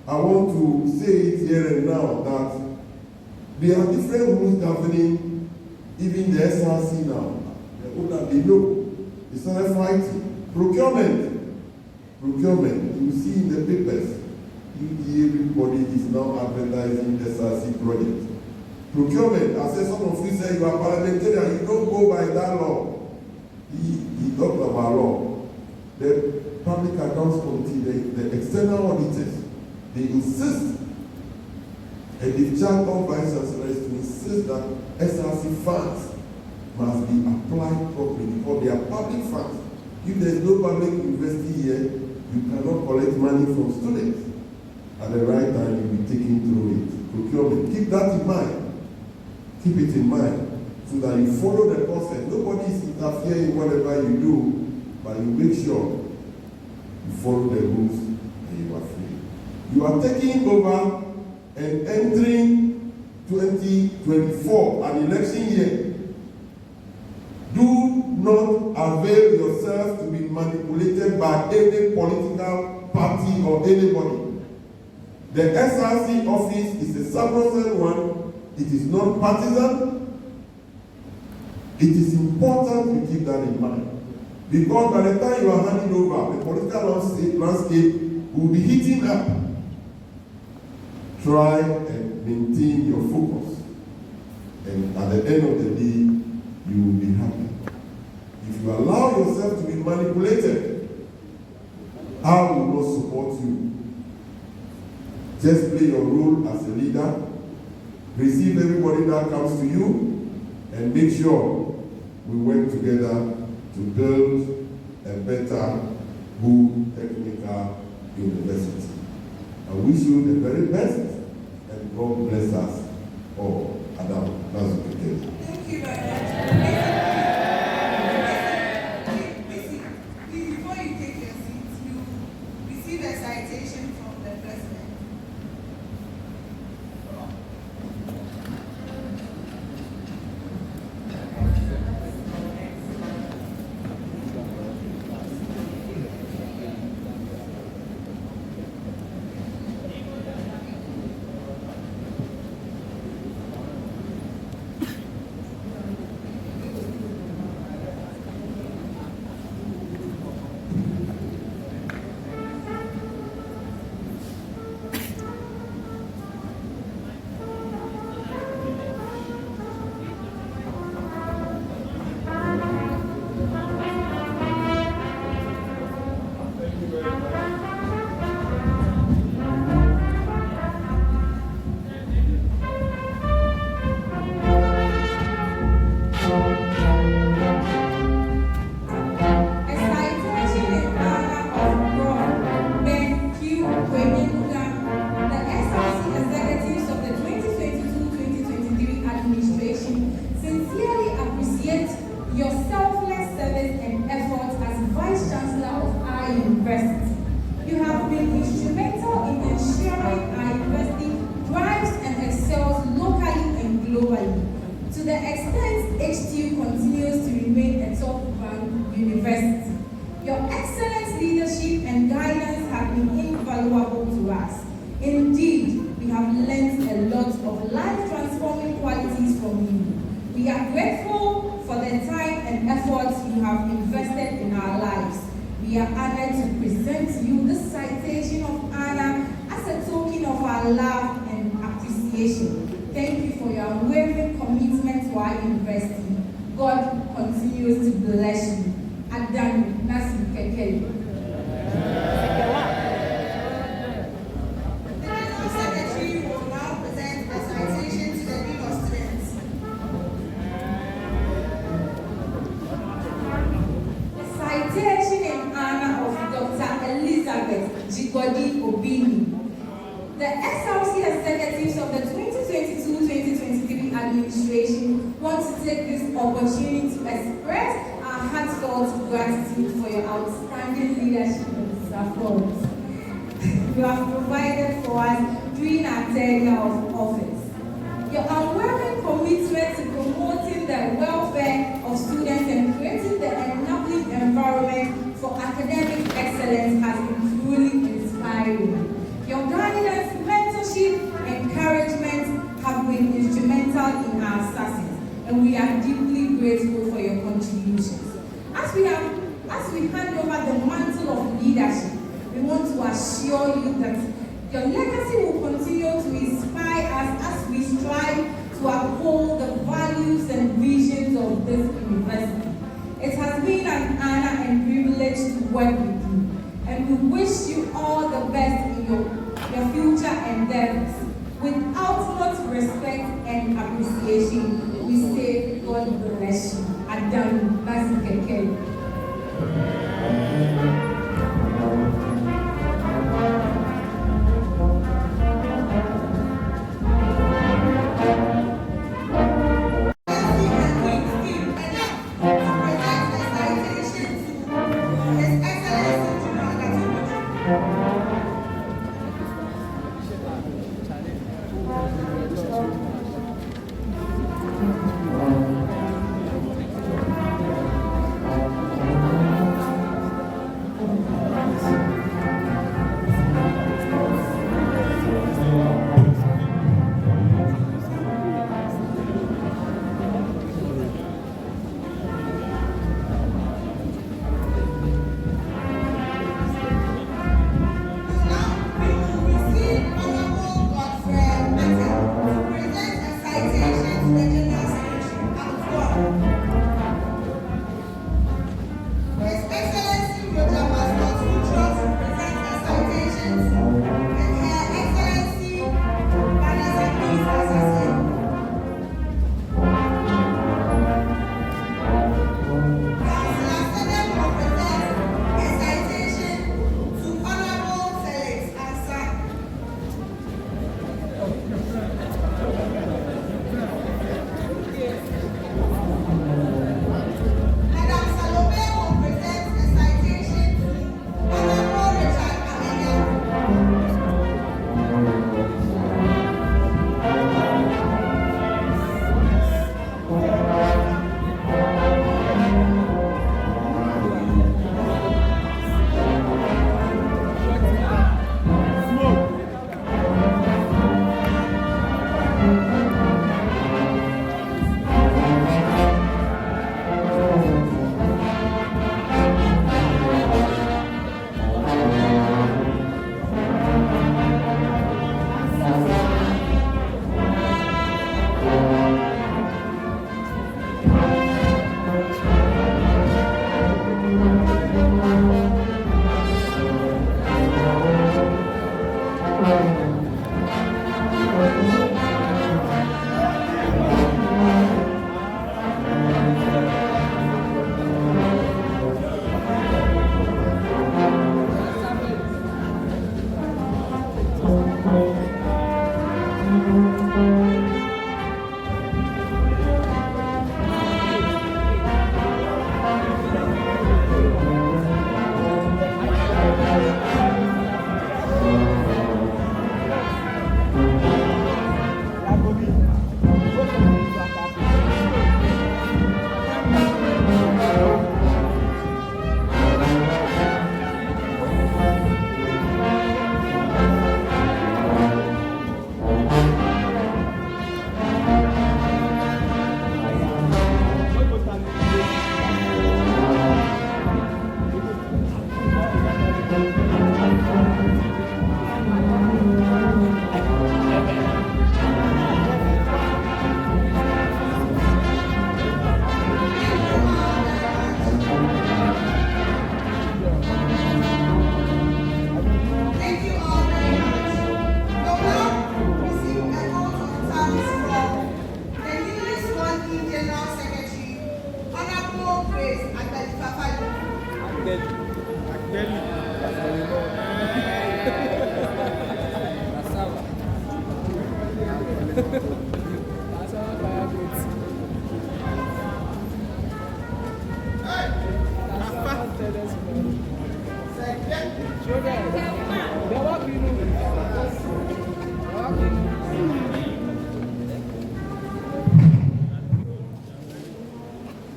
I want to say it here and now that there are different rules governing even the SRC now. They know. They started fighting. Procurement. You see in the papers, everybody is now advertising SRC project. Procurement, I said, some of you say you are parliamentarian, you don't go by that law. He talked about law. The Public Accounts Committee, the external auditors, they insist, and the charge of vice chancellors to insist that SRC funds must be applied properly because they are public funds. If there is no public university here, you cannot collect money from students. At the right time, you'll be taken through it. Procurement, keep that in mind. Keep it in mind so that you follow the process. Nobody is interfering in whatever you do, but you make sure you follow the rules and you are free. You are taking over and entering 2024, an election year. Do not avail yourself to be manipulated by any political party or anybody. The SRC office is a sacrosanct one. It is not partisan. It is important you keep that in mind. Because by the time you are handing over, the political landscape will be heating up. Try and maintain your focus. And at the end of the day, you will be happy. If you allow yourself to be manipulated, I will not support you. Just play your role as a leader. Receive everybody that comes to you and make sure we work together to build a better, good technical university. I wish you the very best and God bless us all. Addo, that's okay. Thank you very much. Before you take your seat, you receive a citation from the President. To the extent HTU continues to remain a top-ranked university, your excellent leadership and guidance have been invaluable to us. Indeed, we have learned a lot of life-transforming qualities from you. We are grateful for the time and efforts you have invested in our lives. We are honored to present to you this citation of honor as a token of our love and appreciation. Thank you for your unwavering commitment to our university. God continues to bless you. Addo, Nasi Kekeli. The General Secretary will now present a citation to the Dean of Students. A citation in honor of Dr. Elizabeth Jigodi Obini. The SRC executives of the 2022-2023 administration want to take this opportunity to express our heartfelt gratitude for your outstanding leadership and support you have provided for us during our tenure of office. Your unwavering commitment to promoting the welfare of students and creating the enabling environment for academic excellence has been truly inspiring. Your guidance, mentorship, encouragement have been instrumental in our success, and we are deeply grateful for your contributions. As we hand over the mantle of leadership, we want to assure you that your legacy will continue to inspire us as we strive to to uphold the values and visions of this university. It has been an honor and privilege to work with you, and we wish you all the best in your future endeavors. With utmost respect and appreciation, we say God bless you. Addo, Masikeke.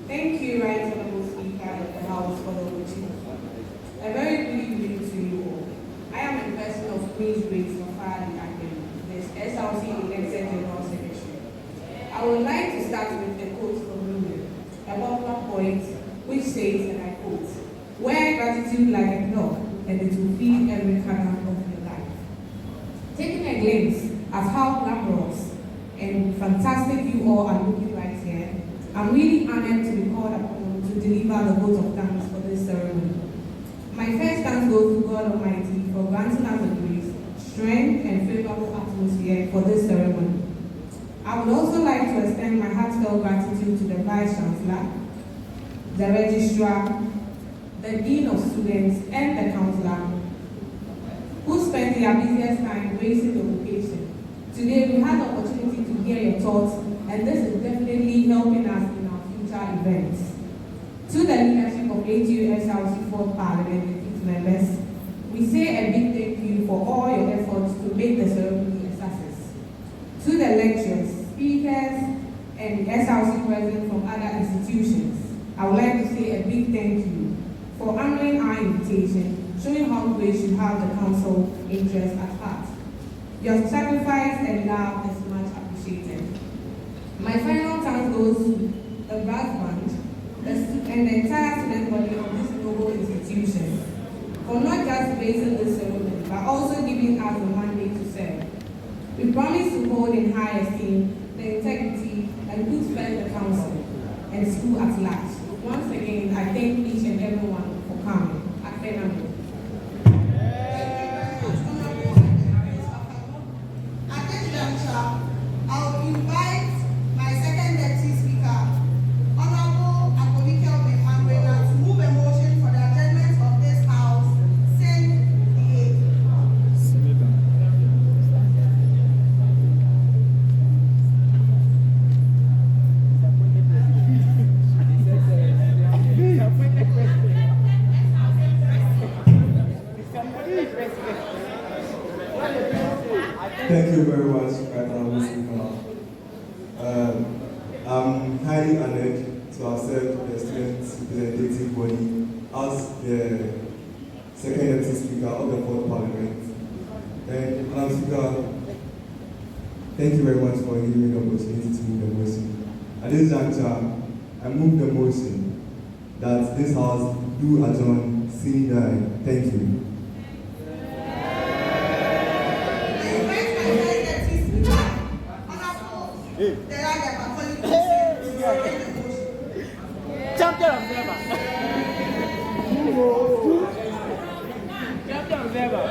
Thank you, Right Honorable Speaker of the House, for the opportunity. A very good evening to you all. I am the person of Queensbridge for Abena, this SRC elected General Secretary. I would like to start with a quote from Enoch, a popular poet, which says, and I quote, "Wear gratitude like a Enoch, and it will feed every corner of your life." Taking a glimpse at how glamorous and fantastic you all are looking right here. I'm really honored to be called upon to deliver the vote of thanks for this ceremony. My first thanks goes to God Almighty for granting us the grace, strength, and favorable atmosphere for this ceremony. I would also like to extend my heartfelt gratitude to the Vice Chancellor, the Registrar, the Dean of Students, and the Counselor, who spent their busiest time gracing the occasion. Today we had the opportunity to hear your thoughts, and this is definitely helping us in our future events. To the leadership of HTU SRC 4th Parliament and its members, we say a big thank you for all your efforts to make the ceremony a success. To the lecturers, speakers, and SRC President from other institutions, I would like to say a big thank you for honoring our invitation, showing how great you have the council interest at heart. Your sacrifice and love is much appreciated. My final thanks goes to the brass band and the entire student body of this noble institution for not just gracing this ceremony, but also giving us the mandate to serve. We promise to hold in high esteem the integrity and good faith of the council and school at large. Once again, I thank each and everyone for coming. Abena. At this juncture, I will invite my second deputy speaker, Honorable Amenyah, to move a motion for the adjournment of this house since the 8th. Thank you very much, Honorable Speaker. I'm highly honored to have served the student representative body as the second deputy speaker of the 4th Parliament. And Madam Speaker, thank you very much for giving me the opportunity to move the motion. At this juncture, I move the motion that this House do adjourn sine die. Thank you. Champion of never. Champion of never.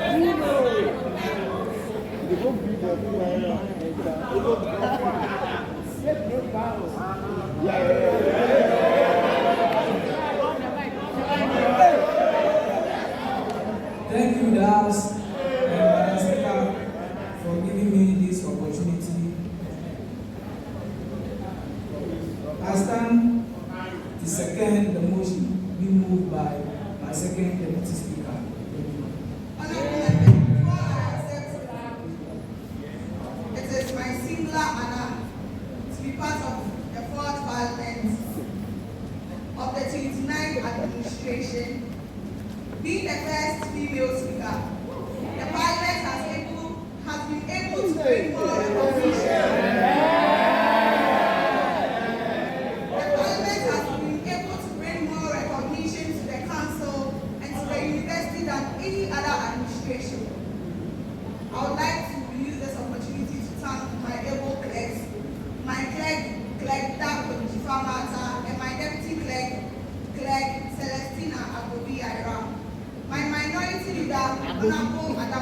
Thank you, Das and Madam Speaker, for giving me this opportunity. I stand to second the motion being moved by my second deputy speaker. It is my singular honor to be part of the 4th Parliament of the 29th administration. Being the first female speaker, the Parliament has been able to bring more recognition. Any other administration. I would like to use this opportunity to thank my able clerks, my clerk Djamgmah, and my deputy clerk Celestina Addo, my minority leader Honorable Addo,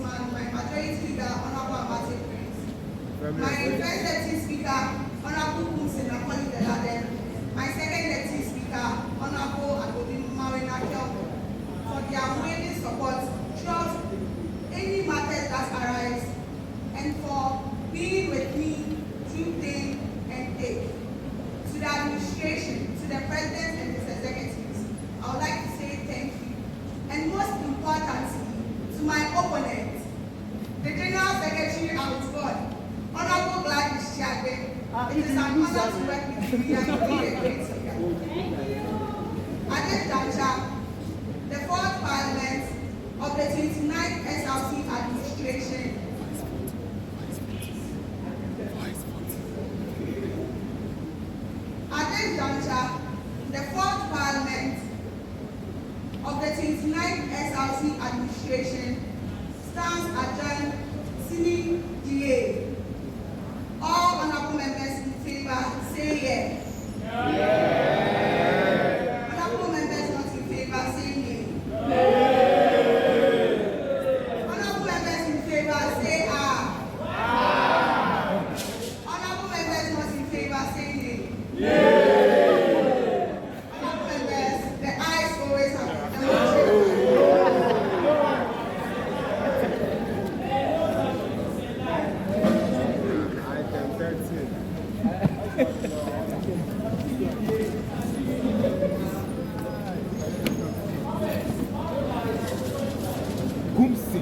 my majority leader Honorable Prince, my first deputy speaker Honorable Kunsin, my second deputy speaker Honorable Addo, for their unwavering support throughout any matters that arise, and for being with me through pain and take. To the administration, to the president and his executives, I would like to say thank you. And most importantly, to my opponent, the General Secretary OUTGONE, Honorable Gladys Tsiagbey. It is an honor to work with you and to be a great speaker. At this juncture, the 4th Parliament of the 29th SRC administration at this juncture, the 4th Parliament of the 29th SRC administration stands adjourned sine die. All honorable members in favor, say yes. Honorable members not in favor, say nay. Honorable members in favor, say aye. Honorable members not in favor, say nay. Honorable members, the ayes always have the Gumsi.